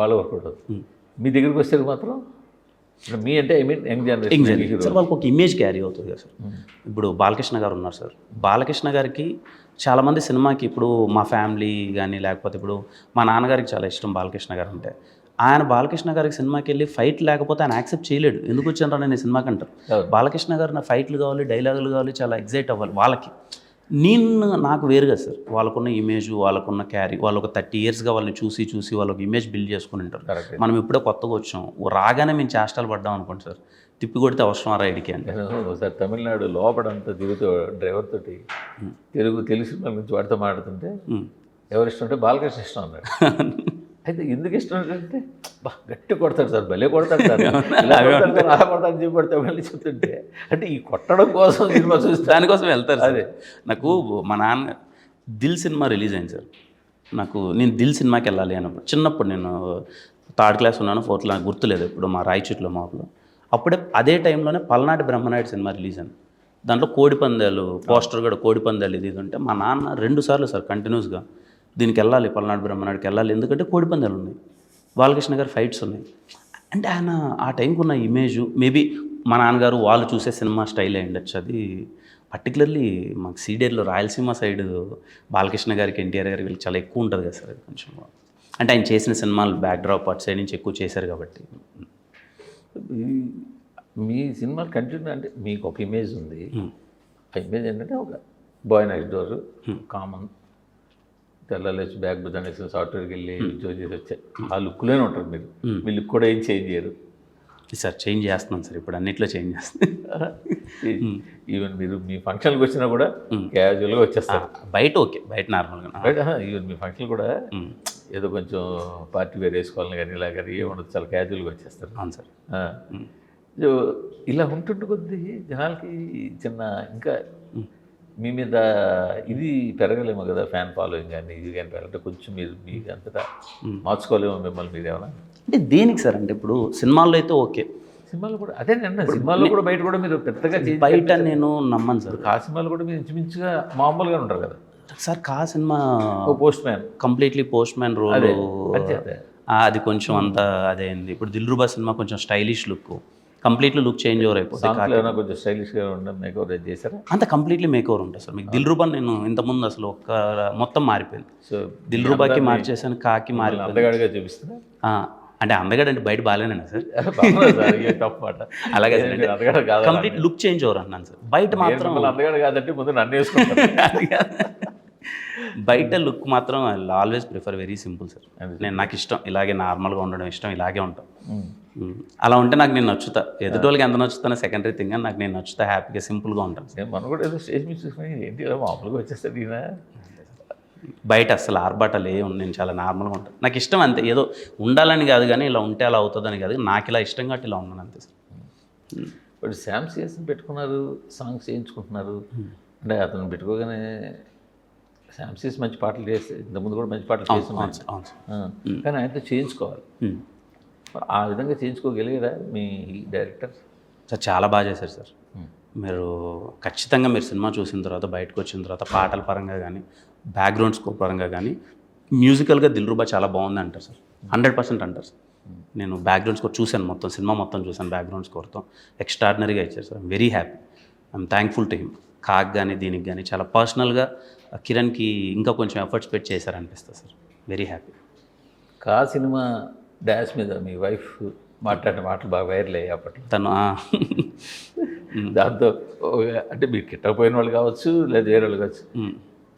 వాళ్ళ వర్కౌట్ అవుతుంది. మీ దగ్గరికి వచ్చేది మాత్రం మీ అంటే I mean young generation sir, వాళ్ళకి ఒక ఇమేజ్ క్యారీ అవుతుంది కదా సార్. ఇప్పుడు బాలకృష్ణ గారు ఉన్నారు సార్, బాలకృష్ణ గారికి చాలామంది సినిమాకి ఇప్పుడు మా ఫ్యామిలీ కానీ లేకపోతే ఇప్పుడు మా నాన్నగారికి చాలా ఇష్టం బాలకృష్ణ గారు అంటే. ఆయన బాలకృష్ణ గారికి సినిమాకి వెళ్ళి ఫైట్ లేకపోతే ఆయన యాక్సెప్ట్ చేయలేడు. ఎందుకు వచ్చాను నేను సినిమాకి అంటారు. బాలకృష్ణ గారు నా ఫైట్లు కావాలి, డైలాగులు కావాలి, చాలా ఎగ్జైట్ అవ్వాలి వాళ్ళకి. నాకు వేరుగా సార్, వాళ్ళకున్న ఇమేజ్, వాళ్ళకున్న క్యారీ, వాళ్ళు ఒక 30 yearsగా వాళ్ళని చూసి వాళ్ళకి ఇమేజ్ బిల్డ్ చేసుకుని ఉంటారు. మనం ఇప్పుడే కొత్తగా వచ్చాం, రాగానే మేము చేష్టాలు పడ్డాం అనుకోండి సార్, తిప్పి కొడితే అవసరం రైడ్కి అంటే. ఒకసారి తమిళనాడు లోపడంతా తిరుగుతూ డ్రైవర్ తోటి తెలుగు సినిమాల గురించి వాడితో మాట్లాడుతుంటే ఎవరు ఇష్టం అంటే బాలకృష్ణ ఇష్టం అన్నాడు. అయితే ఎందుకు ఇష్టం అంటే గట్టి కొడతాడు సార్, భలే కొడతాడు సార్, అలా కొడతాడు చెప్పి మళ్ళీ చెప్తుంటే అంటే ఈ కొట్టడం కోసం సినిమా చూస్తే దానికోసం వెళ్తారు. అదే నాకు మా నాన్న దిల్ సినిమా రిలీజ్ అయింది సార్. నేను దిల్ సినిమాకి వెళ్ళాలి అన్నప్పుడు, చిన్నప్పుడు నేను 3rd class ఉన్నాను, 4th class గుర్తులేదు, ఇప్పుడు మా రాయచూట్లో మాపులో. అప్పుడే అదే టైంలోనే పల్నాటి బ్రహ్మనాయుడు సినిమా రిలీజ్ అయింది. దాంట్లో కోడిపందాలు పోస్టర్ కూడా కోడిపందాలు ఇది ఉంటే మా నాన్న 2 సార్లు సార్ కంటిన్యూస్గా దీనికి వెళ్ళాలి, పల్నాడు బ్రహ్మనాయుడికి వెళ్ళాలి, ఎందుకంటే కోడిపందాలు ఉన్నాయి, బాలకృష్ణ గారి ఫైట్స్ ఉన్నాయి. అంటే ఆయన ఆ టైంకి ఉన్న ఇమేజు మేబీ మా నాన్నగారు వాళ్ళు చూసే సినిమా స్టైల్ అయి ఉండొచ్చు. అది పర్టికులర్లీ మాకు సీడేర్లో రాయలసీమ సైడ్ బాలకృష్ణ గారికి, ఎన్టీఆర్ గారికి వీళ్ళు చాలా ఎక్కువ ఉంటుంది కదా సార్. అది కొంచెం అంటే ఆయన చేసిన సినిమాలు బ్యాక్డ్రాప్ అటు సైడ్ నుంచి ఎక్కువ చేశారు కాబట్టి. మీ సినిమాలు కంటిన్యూ అంటే మీకు ఒక ఇమేజ్ ఉంది. ఆ ఇమేజ్ ఏంటంటే ఒక బాయ్ నెక్స్ట్ డోర్ కామన్ తెల్లలేసి బ్యాగ్ బుద్ధనేసి సాఫ్ట్వేర్కి వెళ్ళి ఉద్యోగం చేసి వచ్చాయి. ఆ లుక్లోనే ఉంటారు మీరు. మీ లుక్ కూడా ఏం చేంజ్ చేయరు సార్. చేంజ్ చేస్తున్నాను సార్, ఇప్పుడు అన్నిట్లో చేంజ్ చేస్తున్నాను. ఈవెన్ మీరు మీ ఫంక్షన్కి వచ్చినా కూడా క్యాజువల్గా వచ్చేస్తారు. బయట ఓకే, బయట నార్మల్గా. ఈవెన్ మీ ఫంక్షన్ కూడా ఏదో కొంచెం పార్టీ వేర్ వేసుకోవాలని కానీ ఇలా కానీ ఏముండదు, చాలా క్యాజువల్గా వచ్చేస్తారు. అవును సార్. సో ఇలా ఉంటుండే కొద్దీ జనాలకి చిన్న ఇంకా మీ మీద ఇది పెరగలేమో కదా, ఫ్యాన్ ఫాలోయింగ్ కానీ ఇది కానీ పెరగంటే కొంచెం మీరు మీకు అంతటా మార్చుకోలేమో మిమ్మల్ని మీరు ఏమన్నా. అంటే దేనికి సార్? అంటే ఇప్పుడు సినిమాల్లో అయితే ఓకే, సినిమాలు కూడా అదే సినిమాల్లో కూడా బయట కూడా మీరు పెద్దగా బయట నేను నమ్మను సార్. ఆ సినిమాలు కూడా మీరు ఇంచుమించుగా మామూలుగా ఉంటారు కదా సార్. Ka cinema postman completely postman role, అది కొంచెం అంత అదే అయింది. ఇప్పుడు దిల్రుబా సినిమా కొంచెం stylish look, completely look change over అయిపోతుంది. కొంచెం స్టైలిష్గా ఉండడం మేక్ ఓవర్ చేశారా? అంత కంప్లీట్లీ మేక్ ఓవర్ ఉంటుంది సార్. మీకు దిల్రుబా నేను ఇంతకుముందు అసలు ఒక మొత్తం మారిపోయింది. సో దిల్రుబాకి మార్చేసాను, కాకి మారిపోయింది. అందగాడిగా చూపిస్తున్నా అంటే అందగాడు అంటే బయట బాగాలేనండి సార్. అలాగే కంప్లీట్ లుక్ చేంజ్ ఓవర్ అన్నాను సార్. బయట మాత్రం అందగాడు కాదంటే ముందు నన్ను వేసుకుంటాను. బయట లుక్ మాత్రం I always prefer very simple sir. నాకు ఇష్టం ఇలాగే నార్మల్గా ఉండడం ఇష్టం, ఇలాగే ఉంటాం. అలా ఉంటే నాకు నేను నచ్చుతా. ఎదుటోళ్ళకి ఎంత నచ్చుతానో సెకండరీ థింగ్, అని నాకు నేను నచ్చుతా, హ్యాపీగా సింపుల్గా ఉంటాను. మనం కూడా ఏదో స్టేజ్ మీద చూసుకుని ఏంటి ఇలా మామూలుగా వచ్చేస్తాడు ఈయన. బయట అసలు ఆర్బాటాలు నేను చాలా నార్మల్గా ఉంటాను. నాకు ఇష్టం అంతే, ఏదో ఉండాలని కాదు కానీ ఇలా ఉంటే అలా అవుతుందని కాదు, నాకు ఇలా ఇష్టం కాబట్టి ఇలా ఉన్నాను అంతే సార్. ఇప్పుడు శామ్ సిఎస్ని పెట్టుకున్నారు, సాంగ్స్ చేయించుకుంటున్నారు. అంటే అతను పెట్టుకోగానే శామ్ సిఎస్ మంచి పాటలు చేస్తే ఇంతకుముందు కూడా మంచి పాటలు చేస్తున్నాను, కానీ ఆయనతో చేయించుకోవాలి. ఆ విధంగా చేయించుకోగలిగారా మీ డైరెక్టర్? సార్ చాలా బాగా చేశారు సార్. మీరు ఖచ్చితంగా మీరు సినిమా చూసిన తర్వాత బయటకు వచ్చిన తర్వాత పాటల పరంగా కానీ బ్యాక్గ్రౌండ్ స్కోర్ పరంగా కానీ మ్యూజికల్గా దిల్రుబా చాలా బాగుంది అంటారు సార్. 100% అంటారు సార్. నేను బ్యాక్గ్రౌండ్ స్కోర్ చూశాను, మొత్తం సినిమా మొత్తం చూశాను. బ్యాక్గ్రౌండ్ స్కోర్తో ఎక్స్ట్రాడినరీగా ఇచ్చారు sir. I'm very happy, I'm thankful to him. కాక్ కానీ దీనికి కానీ చాలా పర్సనల్గా కిరణ్కి ఇంకా కొంచెం ఎఫర్ట్స్ పెట్టి చేశారనిపిస్తుంది సార్. Very happy. కా సినిమా డాన్స్ మీద మీ వైఫ్ మాట్లాడిన మాటలు బాగా వైరల్ అయ్యాయి అప్పట్లో. తను దాంతో అంటే మీరు కిట్టకపోయిన వాళ్ళు కావచ్చు, లేదా వేరే వాళ్ళు కావచ్చు,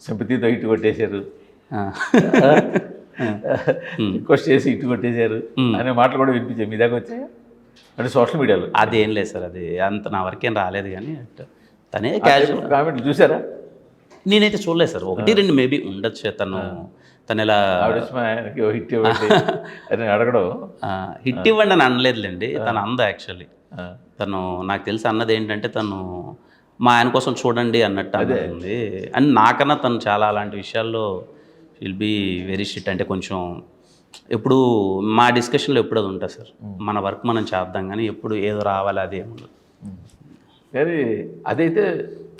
సింపతితో ఇటు కొట్టేశారు, రిక్వెస్ట్ చేసి ఇటు కొట్టేశారు అనే మాటలు కూడా వినిపించాయి. మీ దగ్గర వచ్చాయి అంటే సోషల్ మీడియాలో? అదేం లేదు సార్, అది అంత నా వరకేం రాలేదు. కానీ తనే క్యాజువల్ కామెంట్లు చూసారా? నేనైతే చూడలేదు సార్. 1-2 మేబీ ఉండొచ్చు. తను ఇలా హిట్ ఇవ్వండి అని అడగడం, హిట్ ఇవ్వండి అని అనలేదులేండి. తను అంద యాక్చువల్లీ తను నాకు తెలిసి అన్నది ఏంటంటే, తను మా ఆయన కోసం చూడండి అన్నట్టు అన్నది. అండ్ నాకన్నా తను చాలా అలాంటి విషయాల్లో విల్ బీ వెరీ స్ట్రిక్ట్. అంటే కొంచెం ఎప్పుడు మా డిస్కషన్లో ఎప్పుడు అది ఉంటుంది సార్. మన వర్క్ మనం చేద్దాం కానీ ఎప్పుడు ఏదో రావాలి అది ఏముండదు. కానీ అదైతే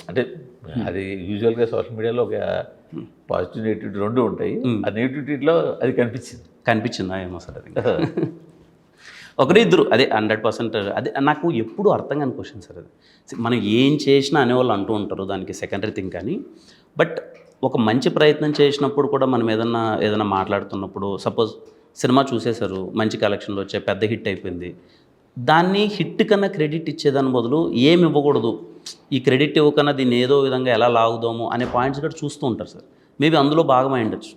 అంటే అది యూజువల్గా సోషల్ మీడియాలో ఒక పాజిటివ్ నెగిటివిటీ రెండు ఉంటాయి. ఆ నెగిటివిటీలో అది కనిపించిందా ఏమో సార్. అది ఒకరిద్దరు అదే 100% అదే నాకు ఎప్పుడు అర్థం కాని క్వశ్చన్ సార్. అది మనం ఏం చేసినా అనేవాళ్ళు అంటూ ఉంటారు, దానికి సెకండరీ థింగ్. కానీ బట్ ఒక మంచి ప్రయత్నం చేసినప్పుడు కూడా మనం ఏదైనా మాట్లాడుతున్నప్పుడు, సపోజ్ సినిమా చూసేశారు, మంచి కలెక్షన్లు వచ్చాయి, పెద్ద హిట్ అయిపోయింది, దాన్ని హిట్ కన్నా క్రెడిట్ ఇచ్చేదాని బదులు ఏమి ఇవ్వకూడదు, ఈ క్రెడిట్ ఇవ్వకన్నా దీన్ని ఏదో విధంగా ఎలా లాగుదాము అనే పాయింట్స్ కూడా చూస్తూ ఉంటారు సార్. మేబీ అందులో భాగమై ఉండొచ్చు.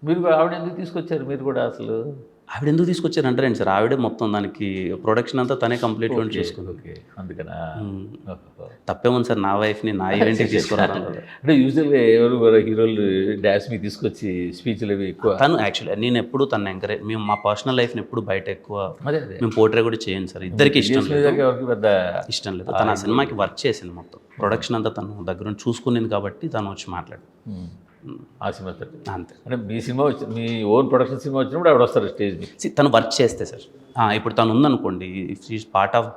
మీరు ఆవిడ ఎందుకు తీసుకొచ్చారు? మీరు కూడా అసలు ఆవిడ ఎందుకు తీసుకొచ్చారు అంటారండి సార్. ఆవిడే మొత్తం దానికి ప్రొడక్షన్ అంతా తనే కంప్లీట్గా చేసుకుంది. ఓకే, అందుకనా? తప్పేముంది సార్, నా వైఫ్ని నా ఈవెంట్కి తీసుకురారు. అంటే యూజువల్గా ఎవరు హీరోలు డాన్స్ మీకు తీసుకొచ్చి స్పీచ్లు అవి ఎక్కువ. తను యాక్చువల్లీ నేను ఎప్పుడు తను ఎంకరేజ్, మేము మా పర్సనల్ లైఫ్ని ఎప్పుడు బయట ఎక్కువ మేము పోర్ట్రే కూడా చేయండి సార్. ఇద్దరికి ఇష్టం లేదు. తన ఆ సినిమాకి వర్క్ చేసింది, మొత్తం ప్రొడక్షన్ అంతా తను దగ్గర చూసుకునేది కాబట్టి తను వచ్చి మాట్లాడు ఆ సినిమా అంతే. అంటే మీ సినిమా వచ్చి మీ ఓన్ ప్రొడక్షన్ సినిమా వచ్చినప్పుడు ఆవిడ వస్తారు స్టేజ్ మీద. తను వర్క్ చేస్తే సార్, ఇప్పుడు తను ఉందనుకోండి, if she is part of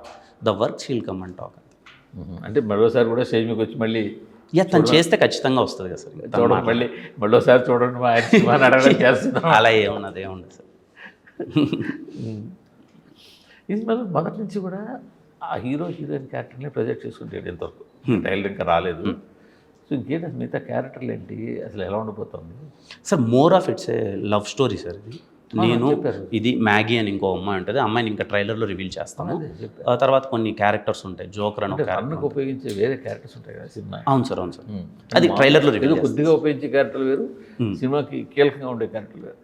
the work she'll come and talk. అంటే మరోసారి కూడా స్టేజ్ మీకు వచ్చి మళ్ళీ తను చేస్తే ఖచ్చితంగా వస్తుంది కదా సార్. చూడండి మళ్ళీసారి చూడండి మా సినిమా అడగడం చేస్తున్నాం. అలా ఏమున్నది సార్. ఇది మనం మొదటి నుంచి కూడా ఆ హీరోయిన్ క్యారెక్టర్ని ప్రొజెక్ట్ చేసుకుంటాడు. ఎంతవరకు టైలర్ ఇంకా రాలేదు, సో ఇంకేంటి అసలు మిగతా క్యారెక్టర్లు ఏంటి, అసలు ఎలా ఉండిపోతుంది? Sir more of it's a love story sir ఇది. నేను ఇది మ్యాగీ అని ఇంకో అమ్మాయి ఉంటుంది, అమ్మాయిని ఇంకా ట్రైలర్లో రివీల్ చేస్తాము. ఆ తర్వాత కొన్ని క్యారెక్టర్స్ ఉంటాయి, జోకర్ అని ఒక క్యారెక్టర్. ఫన్కి ఉపయోగించే వేరే క్యారెక్టర్స్ ఉంటాయి కదా సినిమా. అవును సార్, అవును సార్, అది ట్రైలర్లో రివీల్ కొద్దిగా ఉపయోగించే క్యారెక్టర్లు వేరు, సినిమాకి కీలకంగా ఉండే క్యారెక్టర్లు వేరు.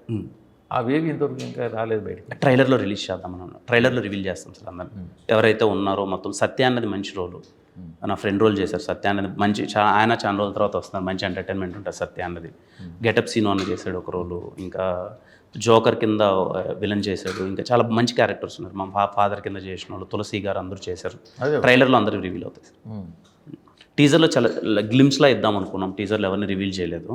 అవేవి ఇంతవరకు ఇంకా రాలేదు బయటకి. ట్రైలర్లో రిలీజ్ చేద్దాం మనం, ట్రైలర్లో రివీల్ చేస్తాం సార్ అందరిని ఎవరైతే ఉన్నారో. మొత్తం సత్య అన్నది మంచి రోలు, నా ఫ్రెండ్ రోల్ చేశారు. సత్య అన్నది మంచి ఆయన చాలా రోజుల తర్వాత వస్తున్నారు, మంచి ఎంటర్టైన్మెంట్ ఉంటుంది సత్య అన్నది. గెటప్ సీను అన్న చేశాడు ఒక రోలు, ఇంకా జోకర్ కింద విలన్ చేశాడు, ఇంకా చాలా మంచి క్యారెక్టర్స్ ఉన్నారు. మా ఫాదర్ కింద చేసిన వాళ్ళు తులసి గారు అందరూ చేశారు. ట్రైలర్లో అందరికి రివీల్ అవుతాయి సార్. టీజర్లో చాలా గ్లిమ్స్లా ఇద్దాం అనుకున్నాం, టీజర్లో ఎవరిని రివీల్ చేయలేదు.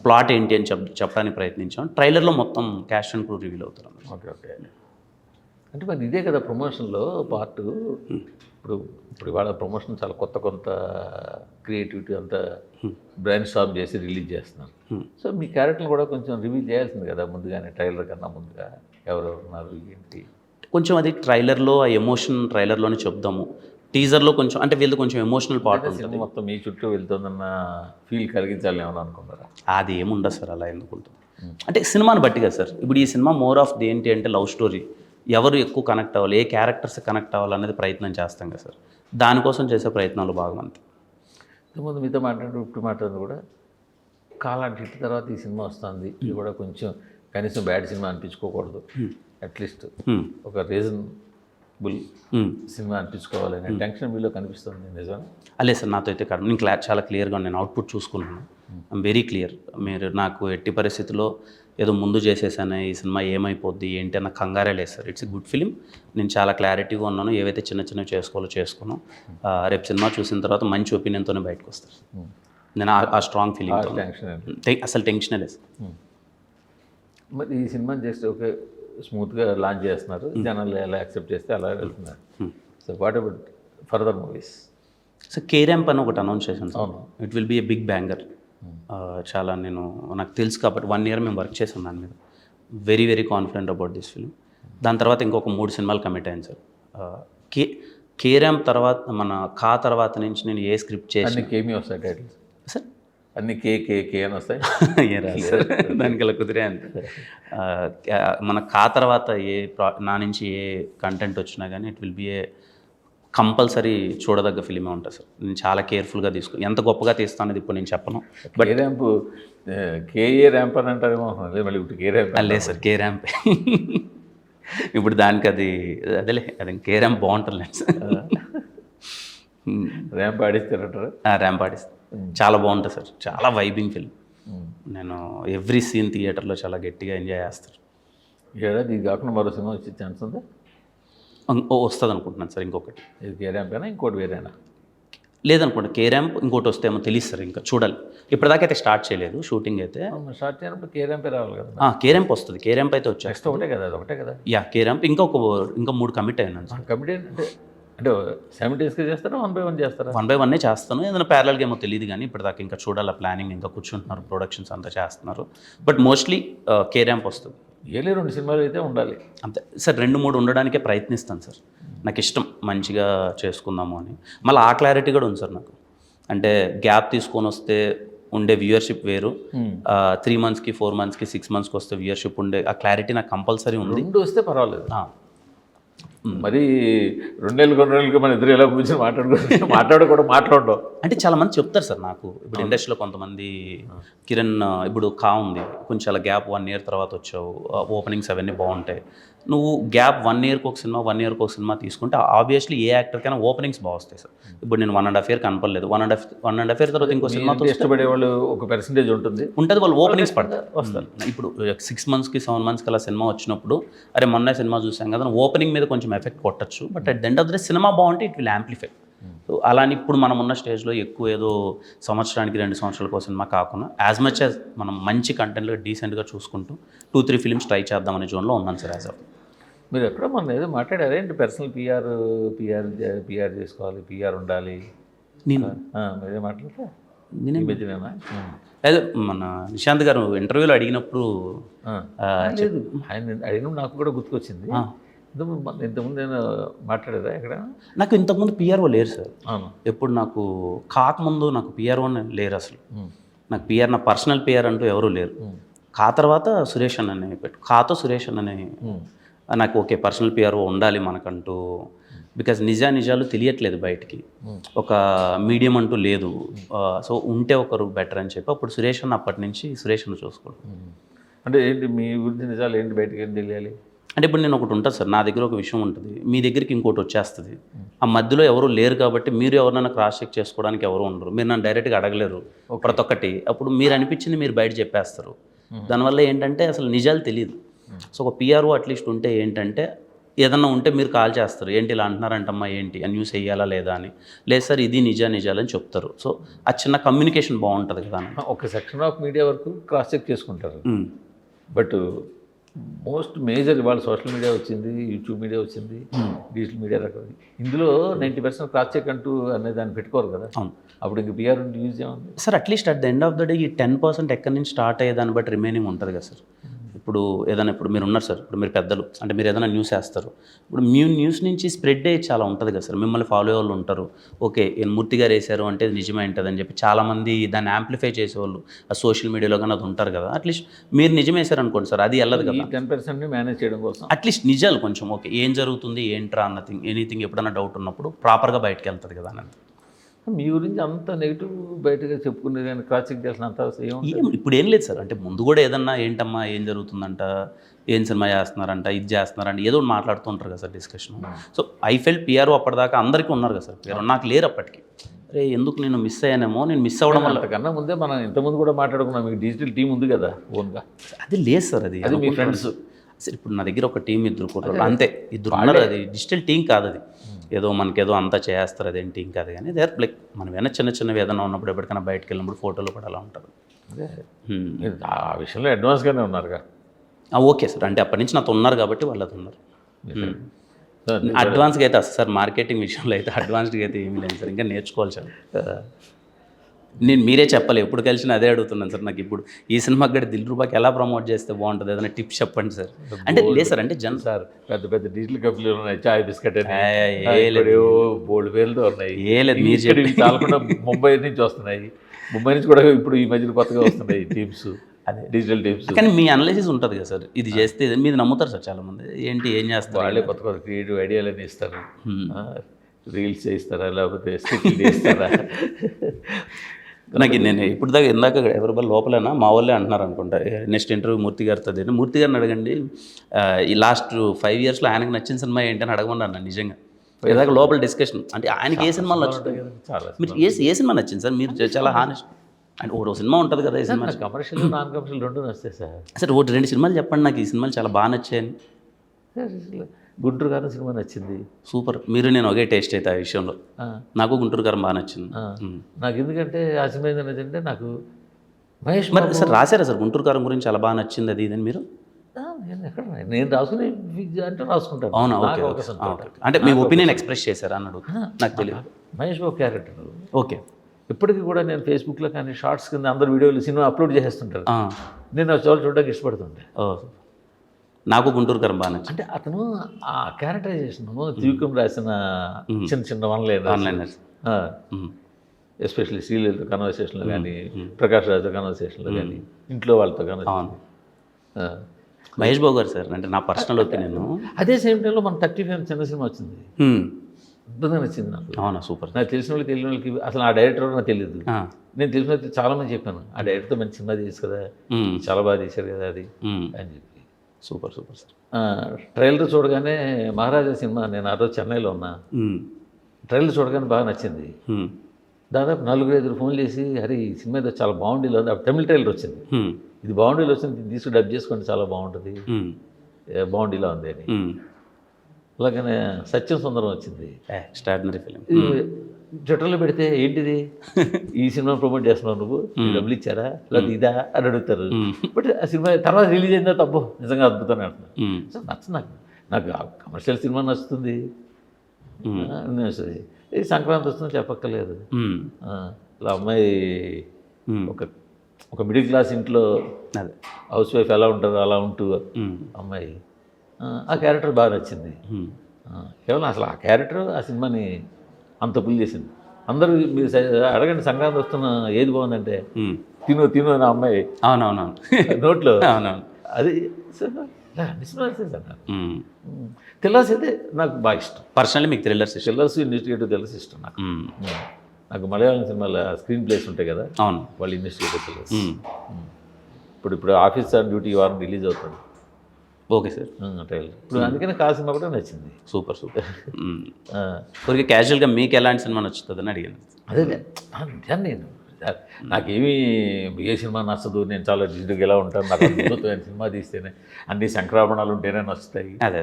ప్లాట్ ఏంటి అని చెప్పడానికి ప్రయత్నించాం. ట్రైలర్లో మొత్తం క్యాస్ట్ అండ్ క్రూ రివీల్ అవుతారు. Okay okay. అంటే మరి ఇదే కదా ప్రమోషన్లో పార్ట్. ఇప్పుడు ఇవాళ ప్రమోషన్ చాలా కొంత క్రియేటివిటీ అంతా బ్రెయిన్ స్టార్మ్ చేసి రిలీజ్ చేస్తున్నారు. సో మీ క్యారెక్టర్లు కూడా కొంచెం రివీల్ చేయాల్సింది కదా ముందుగానే, ట్రైలర్ కన్నా ముందుగా ఎవరెవరు ఉన్నారు ఏంటి. కొంచెం అది ట్రైలర్లో ఆ ఎమోషన్ ట్రైలర్లోనే చెప్దాము. టీజర్లో కొంచెం అంటే వీళ్ళు కొంచెం ఎమోషనల్ పార్ట్ ఉంటుంది. మొత్తం మీ చుట్టూ వెళ్తుందన్న ఫీల్ కలిగించాలి ఏమన్నా అనుకున్నారా? అది ఏముండదు సార్, అలా ఎందుకుంటుంది అంటే సినిమాని బట్టి కదా సార్. ఇప్పుడు ఈ సినిమా మోర్ ఆఫ్ ఏంటి అంటే లవ్ స్టోరీ, ఎవరు ఎక్కువ కనెక్ట్ అవ్వాలి, ఏ క్యారెక్టర్స్ కనెక్ట్ అవ్వాలనేది ప్రయత్నం చేస్తాం కదా సార్. దానికోసం చేసే ప్రయత్నాలు భాగం అంతే. ఇంతకుముందు మీతో ఇప్పుడు మాట్లాడింది కూడా కాలాంటి హిట్ తర్వాత ఈ సినిమా వస్తుంది, ఇది కూడా కొంచెం కనీసం బ్యాడ్ సినిమా అనిపించుకోకూడదు, అట్లీస్ట్ ఒక రీజనబుల్ సినిమా అనిపించుకోవాలనే టెన్షన్ మీలో కనిపిస్తుంది, నిజం? అలే సార్, నాతో అయితే కాదు, నేను చాలా క్లియర్గా నేను అవుట్పుట్ చూసుకున్నాను. I'm very clear. మీరు నాకు ఎట్టి పరిస్థితిలో ఏదో ముందు చేసేసాను, ఈ సినిమా ఏమైపోద్ది ఏంటి అన్న కంగారే లేదు sir. It's a good film. నేను చాలా క్లారిటీగా ఉన్నాను, ఏవైతే చిన్నవి చేసుకోవాలో చేసుకున్నాను. రేపు సినిమా చూసిన తర్వాత మంచి ఒపీనియన్తోనే బయటకు వస్తారు. నేను ఆ స్ట్రాంగ్ ఫీలింగ్, అసలు టెన్షనే లేదు. మరి ఈ సినిమాని జస్ట్ ఓకే స్మూత్గా లాంచ్ చేస్తున్నారు, జనాలు ఎలా యాక్సెప్ట్ చేస్తే అలా వెళ్తున్నారు. So what about further movies? So కేరాంప్ అని ఒకటి అనౌన్స్ చేశాను sir. It will be a big banger. చాలా నాకు తెలుసు కాబట్టి 1 year మేము వర్క్ చేసాం దాని మీద. Very very confident about this film. దాని తర్వాత ఇంకొక 3 సినిమాలు కమిట్ అయ్యాను సార్. కేరాంప్ తర్వాత మన తర్వాత నుంచి నేను ఏ స్క్రిప్ట్ చేసి కేమీ వస్తాయి టైటిల్స్ సార్, అన్ని కే అని వస్తాయి. ఏ రాదు సార్, దానికి అలా కుదిరే అంతే. మన తర్వాత నా నుంచి ఏ కంటెంట్ వచ్చినా కానీ it will be a compulsory చూడదగ్గ ఫిలిమే ఉంటుంది సార్. నేను చాలా కేర్ఫుల్గా ఎంత గొప్పగా తీస్తానది ఇప్పుడు నేను చెప్పను. బట్ ర్యాంప్ కేఏ ర్యాంప్ అని అంటారేమో, అదే మళ్ళీ ఇప్పుడు కే ర్యాంప్ లేదు సార్, కే ర్యాంప్ ఇప్పుడు దానికి అది కే ర్యాంప్ బాగుంటుంది సార్. ర్యాంప్ ఆడిస్తారంటారు? ర్యాంప్ ఆడిస్తారు, చాలా బాగుంటుంది సార్, చాలా వైబింగ్ ఫిల్మ్. నేను ఎవ్రీ సీన్ థియేటర్లో చాలా గట్టిగా ఎంజాయ్ చేస్తారు. ఏడాది ఇది కాకుండా మరో సినిమా వచ్చే ఛాన్స్ ఉందా? వస్తుంది అనుకుంటున్నాను సార్. ఇంకొకటి ఇది కే ర్యాంప్ అయినా ఇంకోటి వేరేనా? లేదనుకోండి, కే ర్యాంప్ ఇంకోటి వస్తేమో తెలియదు సార్, ఇంకా చూడాలి. ఇప్పటిదాకా అయితే స్టార్ట్ చేయలేదు షూటింగ్ అయితే. స్టార్ట్ చేయనప్పుడు కే ర్యాంపే రావాలి కదా. కే ర్యాంప్ వస్తుంది, కే ర్యాంప్ అయితే వచ్చాయి. నెక్స్ట్ ఒకటే కదా, అది ఒకటే కదా. యా, కే ర్యాంప్ ఇంకా 3 కమిట్ అయినాను సార్. కమిట్ అంటే 7 daysకి చేస్తారా, 1 by 1 చేస్తారా? 1 by 1 చేస్తాను. ఏదైనా ప్యారలల్గా ఏమో తెలియదు కానీ ఇప్పటిదాకా ఇంకా చూడాలి. ప్లానింగ్ ఇంకా కూర్చుంటున్నారు, ప్రొడక్షన్స్ అంతా చేస్తున్నారు. బట్ మోస్ట్లీ కే ర్యాంప్ వస్తుంది. 2 సినిమాలు అయితే ఉండాలి అంతే సార్. 2-3 ఉండడానికే ప్రయత్నిస్తాను సార్. నాకు ఇష్టం మంచిగా చేసుకుందాము అని. మళ్ళీ ఆ క్లారిటీ కూడా ఉంది సార్ నాకు. అంటే గ్యాప్ తీసుకొని వస్తే ఉండే వ్యూయర్షిప్ వేరు, 3 monthsకి 4 monthsకి 6 monthsకి వస్తే వ్యూయర్షిప్ ఉండే ఆ క్లారిటీ నాకు కంపల్సరీ ఉంది. 2 వస్తే పర్వాలేదు. మరి 2 నెలలకి మన ఇద్దరు ఎలా కూర్చొని మాట్లాడడం అంటే చాలా మంది చెప్తారు సార్ నాకు. ఇప్పుడు ఇండస్ట్రీలో కొంతమంది కిరణ్ ఇప్పుడు ఉంది కొంచెం అలా గ్యాప్ 1 year తర్వాత వచ్చావు, ఓపెనింగ్స్ అవన్నీ బాగుంటాయి. నువ్వు గ్యాప్ 1 yearకి ఒక సినిమా 1 yearకి ఒక సినిమా తీసుకుంటే ఆబ్వియస్లీ ఏ యాక్టర్కైనా ఓపెనింగ్స్ బాగా వస్తాయి సార్. ఇప్పుడు నేను 1.5 year కనపడలేదు, 1.5 year తర్వాత ఇంకో సినిమాతో ఇష్టపడే వాళ్ళు ఒక పర్సెంటేజ్ ఉంటుంది, వాళ్ళు ఓపెనింగ్స్ పడతారు వస్తారు. ఇప్పుడు 6 monthsకి 7 monthsకి అలా సినిమా వచ్చినప్పుడు అరే మొన్న సినిమా చూసాం కదా, ఓపెనింగ్ మీద కొంచెం ఎఫెక్ట్ కొట్టచ్చు. But at the end of the day cinema బాగుంటే ఇట్ విల్ యాంప్లిఫై. అలానే ఇప్పుడు మనం ఉన్న స్టేజ్లో ఎక్కువ ఏదో సంవత్సరానికి 2 సంవత్సరాలకు సినిమా కాకుండా యాజ్ మచ్ యాజ్ మనం మంచి కంటెంట్లో డీసెంట్గా చూసుకుంటూ 2-3 ఫిలిమ్స్ ట్రై చేద్దామనే జోన్లో ఉన్నాను సార్ యాజ్ ఆఫ్. మీరు ఎక్కడో మొన్న ఏదో మాట్లాడారేంటి, పర్సనల్ పిఆర్ చేసుకోవాలి, పిఆర్ ఉండాలి, నేను మీరే మాట్లాడతా అదే మన నిశాంత్ గారు ఇంటర్వ్యూలో అడిగినప్పుడు లేదు, ఆయన అడిగినప్పుడు నాకు కూడా గుర్తుకొచ్చింది. ఇంతకుముందు నేను మాట్లాడేదా ఎక్కడ? నాకు ఇంతకుముందు పిఆర్ఓ లేరు సార్. అవును. ఎప్పుడు నాకు కాకముందు నాకు పిఆర్ఓ లేరు అసలు. నాకు పిఆర్ నా పర్సనల్ పిఆర్ అంటూ ఎవరూ లేరు. కా తర్వాత సురేష్ అన్నని కాతో సురేష్ అన్నని నాకు ఓకే పర్సనల్ పిఆర్ఓ ఉండాలి మనకంటూ, బికాజ్ నిజాలు తెలియట్లేదు బయటికి, ఒక మీడియం అంటూ లేదు. సో ఉంటే ఒకరు బెటర్ అని చెప్పి అప్పుడు సురేష్ అన్న అప్పటి నుంచి సురేష్ అన్న చూసుకోవడం. అంటే ఏంటి మీ గురించి నిజాలు ఏంటి బయటకి ఏం తెలియాలి అంటే ఇప్పుడు నేను ఒకటి ఉంటుంది సార్, నా దగ్గర ఒక విషయం ఉంటుంది, మీ దగ్గరికి ఇంకోటి వచ్చేస్తుంది. ఆ మధ్యలో ఎవరు లేరు కాబట్టి మీరు ఎవరినైనా క్రాస్ చెక్ చేసుకోవడానికి ఎవరు ఉండరు, మీరు నన్ను డైరెక్ట్గా అడగలేరు ప్రతి ఒక్కటి. అప్పుడు మీరు అనిపించింది మీరు బయట చెప్పేస్తారు. దానివల్ల ఏంటంటే అసలు నిజాలు తెలియదు. సో ఒక పిఆర్ఓ అట్లీస్ట్ ఉంటే ఏంటంటే ఏదన్నా ఉంటే మీరు కాల్ చేస్తారు, ఏంటి ఇలా అంటున్నారంటమ్మా ఏంటి ఆ న్యూస్ వేయాలా లేదా అని. లేదు సార్ ఇది నిజాలని చెప్తారు. సో ఆ చిన్న కమ్యూనికేషన్ బాగుంటుంది కదా. ఒక సెక్షన్ ఆఫ్ మీడియా వరకు క్రాస్ చెక్ చేసుకుంటారు. బట్ మోస్ట్ మేజర్ ఇవాళ సోషల్ మీడియా వచ్చింది, యూట్యూబ్ మీడియా వచ్చింది, డిజిటల్ మీడియా రకం. ఇందులో 90% క్రాస్ చెక్ అంటూ అనే దాన్ని పెట్టుకోరు కదా. అప్పుడు ఇంక పిఆర్ యూజ్ ఏముంది sir? At least at the end of the day ఈ 10% ఎక్కడి నుంచి స్టార్ట్ అయ్యేదాన్ని బట్టి రిమైనింగ్ ఉంటుంది కదా సార్. ఇప్పుడు ఏదైనా ఇప్పుడు మీరు ఉన్నారు సార్, ఇప్పుడు మీరు పెద్దలు అంటే మీరు ఏదైనా న్యూస్ వేస్తారు, ఇప్పుడు మీ న్యూస్ నుంచి స్ప్రెడ్ అయ్యి చాలా ఉంటుంది కదా సార్. మిమ్మల్ని ఫాలో అయ్యే వాళ్ళు ఉంటారు, ఓకే ఈయన మూర్తి గారు వేశారు అంటే నిజమే ఉంటుంది అని చెప్పి చాలామంది దాన్ని యాంప్లిఫై చేసేవాళ్ళు ఆ సోషల్ మీడియాలో కానీ అది ఉంటారు కదా. అట్లీస్ట్ మీరు నిజం వేశారు అనుకోండి సార్, అది వెళ్ళదు కదా. 10% మేనేజ్ చేయడం కోసం అట్లీస్ట్ నిజాలు కొంచెం ఓకే ఏం జరుగుతుంది ఏంట్రా అన్నథింగ్ ఎనీథింగ్ ఎప్పుడైనా డౌట్ ఉన్నప్పుడు ప్రాపర్గా బయటకు వెళ్తుంది కదా అన్నది. మీ గురించి అంత నెగిటివ్ బయటగా చెప్పుకునేది కానీ క్రాస్ చెక్ చేసిన అంత ఇప్పుడు ఏం లేదు సార్. అంటే ముందు కూడా ఏదన్నా ఏంటమ్మా ఏం జరుగుతుందంట, ఏం సినిమా చేస్తున్నారంట, ఇది చేస్తున్నారంట, ఏదో మాట్లాడుతుంటారు కదా sir discussion. So I felt PRO అప్పటిదాకా అందరికీ ఉన్నారు కదా సార్ పిఆర్ఓ, నాకు లేరు అప్పటికి. అరే ఎందుకు నేను మిస్ అయ్యానేమో, నేను మిస్ అవ్వడం వల్ల కన్నా ముందే మనం ఇంతకుముందు కూడా మాట్లాడుకున్నాం, మీకు డిజిటల్ టీం ఉంది కదా ఓన్గా. అది లేదు సార్, అది మీ ఫ్రెండ్స్. సార్ ఇప్పుడు నా దగ్గర ఒక టీం ఇద్దరు కుర్రాళ్ళు అంతే, ఇద్దరు ఉన్నారు. అది డిజిటల్ టీం కాదు, అది ఏదో మనకేదో అంతా చేస్తారు అదేం టీం కాదు. కానీ దేర్ లైక్ మనం ఏమైనా చిన్నవి ఏదైనా ఉన్నప్పుడు ఎప్పటికైనా బయటకు వెళ్ళినప్పుడు ఫోటోలు కూడా అలా ఉంటారు. ఆ విషయంలో అడ్వాన్స్గానే ఉన్నారుగా. ఓకే సార్, అంటే అప్పటి నుంచి నాతో ఉన్నారు కాబట్టి వాళ్ళు అది ఉన్నారు. అడ్వాన్స్గా అయితే వస్తుంది సార్, మార్కెటింగ్ విషయంలో అయితే అడ్వాన్స్డ్గా అయితే ఏమీ లేదు సార్, ఇంకా నేర్చుకోవాలి సార్. నేను మీరే చెప్పాలి, ఎప్పుడు కలిసినా అదే అడుగుతున్నాను సార్. నాకు ఇప్పుడు ఈ సినిమాకి కూడా దిల్రుబాకి ఎలా ప్రమోట్ చేస్తే బాగుంటుంది, ఏదైనా టిప్స్ చెప్పండి సార్. అంటే లేదు సార్, అంటే సార్ పెద్ద డిజిటల్ కంపెనీలు ఉన్నాయి, చాయ్ బిస్కెట్ బోల్డ్ పేర్లతో ఉన్నాయి. ఏ లేదు మీరు చెప్పి చాలకుండా ముంబై నుంచి వస్తున్నాయి, ముంబై నుంచి కూడా ఇప్పుడు ఈ మధ్యన కొత్తగా వస్తున్నాయి టీమ్స్, అదే డిజిటల్ టీమ్స్. కానీ మీ అనాలిసిస్ ఉంటుంది కదా సార్, ఇది చేస్తే మీరు నమ్ముతారు సార్ చాలామంది. ఏంటి ఏం చేస్తారు, వాళ్ళే కొత్త క్రియేటివ్ ఐడియాలని ఇస్తారు, రీల్స్ చేయిస్తారా లేకపోతే స్కిట్లు చేస్తారా. నాకు నేను ఇప్పుడు దాకా ఇందాక ఎవరి లోపలైనా మా వాళ్ళే అంటున్నారు అనుకుంటా, నెక్స్ట్ ఇంటర్వ్యూ మూర్తి గారితో. మూర్తి గారిని అడగండి ఈ లాస్ట్ 5 yearsలో ఆయనకు నచ్చిన సినిమా ఏంటని అడగమన్నారు నన్ను. నిజంగా ఏదాకా లోపల డిస్కషన్ అంటే ఆయనకి ఏ సినిమాలు నచ్చుతాయి, మీరు ఏ సినిమా నచ్చింది సార్? మీరు చాలా హానెస్ట్ అండ్ ఓ సినిమా ఉంటుంది కదా, ఈ సినిమా కమర్షియల్ నాన్ కమర్షియల్ రెండు నచ్చాయి సార్. సార్ ఒకటి 2 సినిమాలు చెప్పండి నాకు, ఈ సినిమాలు చాలా బాగా నచ్చాయని. గుంటూరు గారు సినిమా నచ్చింది, సూపర్. మీరు నేను ఒకే టేస్ట్ అయితే ఆ విషయంలో. నాకు గుంటూరు గారు బాగా నచ్చింది. నాకు ఎందుకంటే ఆ సినిమా ఏంటంటే నాకు మహేష్ మరి సార్ రాశారా సార్ గుంటూరు గారం గురించి చాలా బాగా నచ్చింది అది ఇదని మీరు? నేను రాసుకుని అంటే రాసుకుంటాను. అవునా, ఓకే. అంటే మీ ఒపీనియన్ ఎక్స్ప్రెస్ చేశారా అన్నాడు, నాకు తెలియదు. Mahesh Babu character okay. ఇప్పటికీ కూడా నేను ఫేస్బుక్లో కానీ షార్ట్స్ కింద అందరు వీడియోలు సినిమా అప్లోడ్ చేసేస్తుంటారు, నేను ఆ చోటు చూడడానికి ఇష్టపడుతుంటే. నాకు గుంటూరు గారం బాగా నచ్చింది. అంటే అతను ఆ క్యారెక్టరైజేషన్ త్రివిక్రమ్ రాసిన చిన్న వన్లైనర్స్, ఎస్పెషల్లీ శ్రీలలిత కన్వర్సేషన్లో కానీ, ప్రకాష్ రాజు కన్వర్సేషన్లో కానీ, ఇంట్లో వాళ్ళతో కానీ. మహేష్ బాబు గారు సార్ అంటే నా పర్సనల్ ఒపీనియన్. అదే సేమ్ టైంలో మన 35 చిన్న సినిమా వచ్చింది, అద్భుతంగా నచ్చింది నాకు. అవునా, సూపర్. నాకు తెలిసిన వాళ్ళకి తెలియని వాళ్ళకి అసలు ఆ డైరెక్టర్ నాకు తెలియదు. నేను తెలిసిన వాళ్ళకి చాలామంది చెప్పాను, ఆ డైరెక్టర్తో మంచి సినిమా తీసు కదా, చాలా బాగా తీశారు కదా అది అని చెప్పి. Super super sir. ట్రైలర్ చూడగానే మహారాజా సినిమా, నేను ఆ రోజు చెన్నైలో ఉన్నా, ట్రైలర్ చూడగానే బాగా నచ్చింది. దాదాపు 4-5 ఫోన్లు చేసి అరే ఈ సినిమా ఏదో చాలా బాగుండేది, అప్పుడు తమిళ ట్రైలర్ వచ్చింది, ఇది బాగుండేది వచ్చింది తీసుకు డబ్ చేసుకోండి చాలా బాగుంటుంది, బాగుండేలా ఉంది అని. అలాగనే సత్యం సుందరం వచ్చింది, ఎక్స్ట్రాడినరీ ఫిలిం. ట్విట్టర్లో పెడితే ఏంటిది ఈ సినిమా ప్రమోట్ చేస్తున్నావు నువ్వు, డబ్బులు ఇచ్చారా లేదా ఇదా అని అడుగుతారు. బట్ ఆ సినిమా తర్వాత రిలీజ్ అయిందా తప్పు, నిజంగా అద్భుతం అంటున్నాను. సో నచ్చు నాకు కమర్షియల్ సినిమా నచ్చుతుంది. ఈ సంక్రాంతి వస్తుందో చెప్పక్కర్లేదు, ఇలా అమ్మాయి ఒక మిడిల్ క్లాస్ ఇంట్లో హౌస్ వైఫ్ ఎలా ఉంటారో అలా ఉంటూ అమ్మాయి ఆ క్యారెక్టర్ బాగా నచ్చింది. కేవలం అసలు ఆ క్యారెక్టర్ ఆ సినిమాని అంత పుల్ చేసింది. అందరూ మీరు అడగండి సంక్రాంతి వస్తున్న ఏది బాగుందంటే తిను అని అమ్మాయి అవునవునవును నోట్లో అవునవును. అది అన్ని సినిమాలు అన్నారు. థ్రిల్లర్స్ అయితే నాకు బాగా ఇష్టం. పర్సనల్లీ మీకు థ్రిల్లర్స్ ఇష్టం? థ్రిల్లర్స్ ఇన్వెస్టిగేటివ్ థ్రిల్లర్స్ ఇష్టం నాకు. నాకు మలయాళం సినిమాల స్క్రీన్ ప్లేస్ ఉంటాయి కదా, అవును, వాళ్ళు ఇన్వెస్టిగేటివ్ థ్రిల్లర్స్. ఇప్పుడు ఆఫీస్ ఆన్ డ్యూటీ వారం రిలీజ్ అవుతుంది. Okay sir. ట్రైలర్ ఇప్పుడు అందుకనే కా సినిమా కూడా నచ్చింది. సూపర్ ఊరికే క్యాజువల్గా మీకు ఎలాంటి సినిమా నచ్చుతుందని అడిగాను. అదే నేను నాకేమీ ఏ సినిమా నచ్చదు, నేను చాలా డిజిటల్గా ఎలా ఉంటాను, నాకు అద్భుతమైన సినిమా తీస్తేనే అన్ని సంక్రమణాలు ఉంటేనే నచ్చుతాయి అదే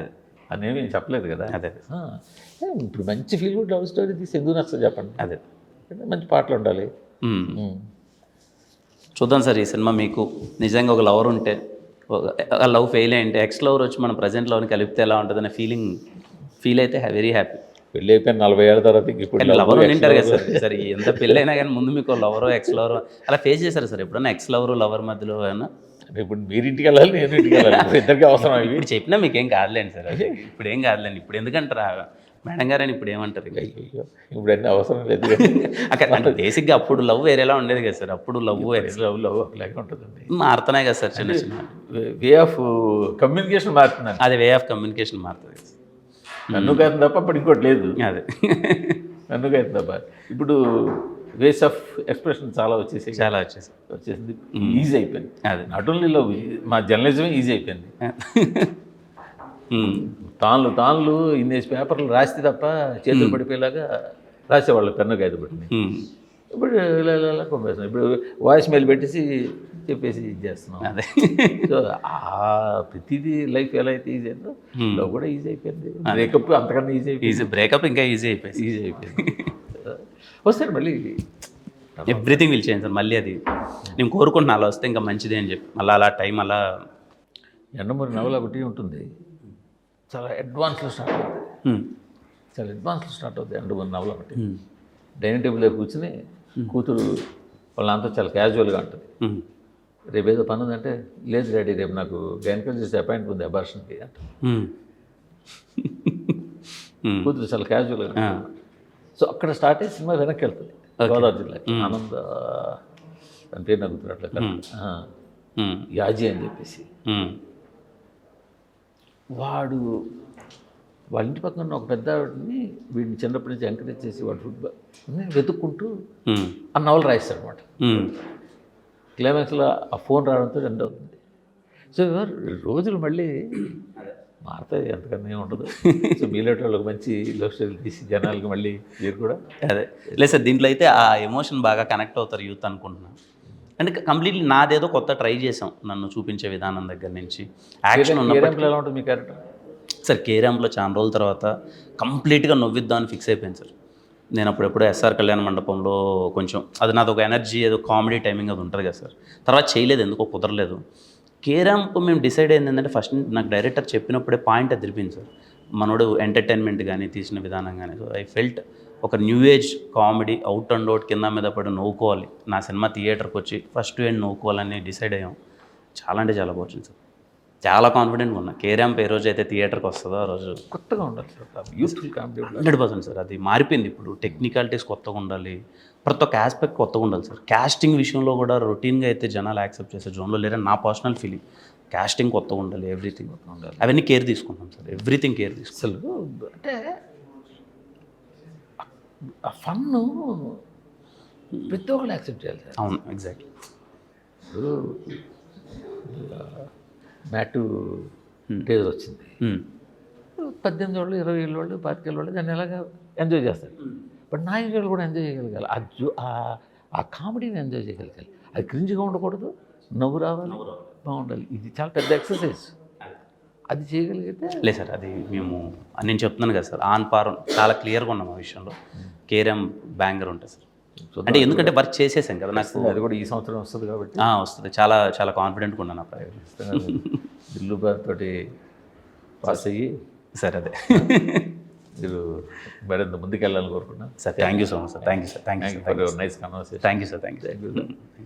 అనేవి చెప్పలేదు కదా. అదే ఇప్పుడు మంచి ఫీల్ గుడ్ లవ్ స్టోరీ తీసి ఎందుకు నచ్చదు చెప్పండి. అదే మంచి పాటలు ఉండాలి. చూద్దాం సార్, ఈ సినిమా మీకు నిజంగా ఒక లవర్ ఉంటే, లవ్ ఫెయిల్ అయ్యింటే ఎక్స్ లవర్ వచ్చి మన ప్రజెంట్ లవ్ని కలిపితే ఎలా ఉంటుందనే ఫీల్ అయితే వెరీ హ్యాపీ. పెళ్ళి అయిపోయిన 40 ఏళ్ళ తర్వాత ఇప్పుడు లవర్ ఉంటారు కదా సార్. సరే ఎంత పెళ్ళి అయినా కానీ ముందు మీకు లవరో ఎక్స్ లవరో అలా ఫేస్ చేశారు సార్ ఎప్పుడన్నా? ఎక్స్ లవర్ మధ్యలో ఏమన్నా? ఇప్పుడు మీరు ఇంటికి వెళ్ళాలి, నేను ఇంటికి వెళ్ళాలి, ఇద్దరికి అవసరం. ఇప్పుడు చెప్పినా మీకు ఏం కాదులేండి సార్, ఇప్పుడు ఏం కాదులేండి. ఇప్పుడు ఎందుకంటారా మేడం గారని ఇప్పుడు ఏమంటారు? ఇప్పుడు అన్నీ అవసరం లేదు. అక్కడ అంటే బేసిక్గా అప్పుడు లవ్ వేరేలా ఉండేది కదా సార్. అప్పుడు లవ్ లవ్ లాగా ఉంటుందండి. మారుతున్నాయి కదా సార్, చిన్న చిన్న వే ఆఫ్ కమ్యూనికేషన్ మారుతుందండి. అదే వే ఆఫ్ కమ్యూనికేషన్ మారుతుంది. నన్ను కాదు తప్ప అప్పుడు ఇంకోటి లేదు. అదే నన్ను కాదు తప్ప ఇప్పుడు వేస్ ఆఫ్ ఎక్స్ప్రెషన్ చాలా వచ్చేసింది, ఈజీ అయిపోయింది. అదే నాట్ ఓన్లీ లవ్, మా జర్నలిజమే ఈజీ అయిపోయింది. తాన్లు ఇన్నేసి పేపర్లు రాస్తే తప్ప చేతులు పడిపోయేలాగా రాసేవాళ్ళు పెన్ను కాదు పెట్టి. ఇప్పుడు ఇలా పంపేస్తున్నాం. ఇప్పుడు వాయిస్ మెయిల్ పెట్టేసి చెప్పేసి ఇది చేస్తున్నాం. అదే సో ప్రతిదీ లైఫ్ ఎలా అయితే ఈజీ అయిందో లవ్ కూడా ఈజీ అయిపోయింది. బ్రేకప్ అంతకన్నా ఈజీ బ్రేకప్ ఇంకా ఈజీ అయిపోయింది. వస్తాడు మళ్ళీ ఎవ్రీథింగ్ విల్ చేంజ్ సార్. మళ్ళీ అది నేను కోరుకుంటున్నా అలా వస్తే ఇంకా మంచిదే అని చెప్పి. మళ్ళీ అలా టైం అలా ఎండమూరి నవల ఒకటి ఉంటుంది, చాలా అడ్వాన్స్లో స్టార్ట్ అవుతుంది. ఎండమూరి నవల ఒకటి డైనింగ్ టేబుల్ దగ్గర కూర్చుని కూతురు వాళ్ళంతా చాలా క్యాజువల్గా ఉంటుంది. రేపు ఏదో పని ఉందంటే, లేదు డాడీ రేపు నాకు గైనకాలజిస్ట్ అపాయింట్మెంట్ ఉంది అబార్షన్కి అంట. కూతురు చాలా క్యాజువల్గా. సో అక్కడ స్టార్ట్ అయ్యి సినిమా వెనక్కి వెళ్తుంది. గోదావరి జిల్లాకి ఆనంద అని పేరు నాకు గుర్తున్నట్లే, యాజీ అని చెప్పేసి వాడు వాళ్ళ ఇంటి పక్కన ఒక పెద్ద ఆవిడని వీడిని చిన్నప్పటి నుంచి ఎంకరేజ్ చేసి వాడు ఫుట్బాల్ వెతుక్కుంటూ ఆ నవల రాయిస్తాడు అనమాట. క్లైమాక్స్లో ఆ ఫోన్ రావడంతో ఎండ్ అవుతుంది. సో రోజులు మళ్ళీ మారుతాయి, ఎంతకన్నా ఉండదు. సో మీలాంటి వాళ్ళకి మంచి లవ్ స్టోరీలు తీసి జనాలకి మళ్ళీ మీరు కూడా అదే లేదు సార్. దీంట్లో అయితే ఆ ఎమోషన్ బాగా కనెక్ట్ అవుతారు యూత్ అనుకుంటున్నాను. అంటే కంప్లీట్లీ నాదేదో కొత్త ట్రై చేసాం, నన్ను చూపించే విధానం దగ్గర నుంచి. యాక్షన్ ఉన్నప్పుడు ఎలా ఉంటుంది మీ క్యారెక్టర్ సార్? కేరాంలో చాలా రోజుల తర్వాత కంప్లీట్గా నవ్విద్దామని ఫిక్స్ అయిపోయింది సార్. నేను అప్పుడెప్పుడు ఎస్ఆర్ కళ్యాణ మండపంలో కొంచెం అది నాది ఒక ఎనర్జీ, ఏదో కామెడీ టైమింగ్ అది ఉంటుంది కదా సార్. తర్వాత చేయలేదు, ఎందుకో కుదరలేదు. కేరాంప్ మేము డిసైడ్ అయింది ఏంటంటే, ఫస్ట్ నాకు డైరెక్టర్ చెప్పినప్పుడే పాయింట్ అది తిరిపింది సార్. మనోడు ఎంటర్టైన్మెంట్ కానీ తీసిన విధానం కానీ. సో ఐ ఫెల్ట్ ఒక new age comedy out and out కింద మీద పడి నవ్వుకోవాలి, నా సినిమా థియేటర్కి వచ్చి ఫస్ట్ ఎండ్ నవ్వుకోవాలని డిసైడ్ అయ్యాం. చాలా అంటే చాలా బాగుంది సార్. చాలా కాన్ఫిడెంట్గా ఉన్నా. కేరాంప్ ఏ రోజు అయితే థియేటర్కి వస్తుందో ఆ రోజు కొత్తగా ఉండాలి సార్. Youthful comedy 100% sir. అది మారిపోయింది ఇప్పుడు. టెక్నికాలిటీస్ కొత్తగా ఉండాలి, ప్రతి ఒక్క ఆస్పెక్ట్ కొత్తగా ఉండాలి సార్. క్యాస్టింగ్ విషయంలో కూడా రొటీన్గా అయితే జనాలు యాక్సెప్ట్ చేసే జోన్లో లేరని నా పర్సనల్ ఫీలింగ్. క్యాస్టింగ్ కొత్తగా ఉండాలి, ఎవ్రీథింగ్ కొత్తగా ఉండాలి. అవన్నీ కేర్ తీసుకుంటాం సార్, ఎవ్రీథింగ్ కేర్ తీసుకుంటాం. అసలు అంటే ఆ ఫన్ను ప్రతి ఒక్కరు యాక్సెప్ట్ చేయాలి సార్. అవును, ఎగ్జాక్ట్లీ. ఇప్పుడు మ్యాటు టేజర్ వచ్చింది, 18 వాళ్ళు 20 ఏళ్ళ వాళ్ళు 25 ఏళ్ళ వాళ్ళు దాన్ని ఎలాగా ఎంజాయ్ చేస్తారు. బట్ నా ఏళ్ళు కూడా ఎంజాయ్ చేయగలగాలి, ఆ కామెడీని ఎంజాయ్ చేయగలగాలి. అది క్రింజ్గా ఉండకూడదు, నవ్వు రావాలి, బాగుండాలి. ఇది చాలా పెద్ద ఎక్సర్సైజ్. అది చేయగలిగితే లేదు సార్. అది మేము నేను చెప్తున్నాను కదా సార్, ఆన్ పార్ చాలా క్లియర్గా ఉన్నాం ఆ విషయంలో. కేరం బ్యాంగర్ ఉంటుంది సార్. అంటే ఎందుకంటే వర్క్ చేసేసాం కదా, నాకు అది కూడా ఈ సంవత్సరం వస్తుంది కాబట్టి వస్తుంది. చాలా చాలా కాన్ఫిడెంట్గా ఉన్నాను ఆ ప్రయోగం. దిల్లు తోటి పాస్ అయ్యి సార్ అదే మీరు మరింత ముందుకు వెళ్ళాలని కోరుకున్నాను sir. Thank you so much sir. Thank you sir. Thank you sir. Nice conversation. Thank you sir. Thank you.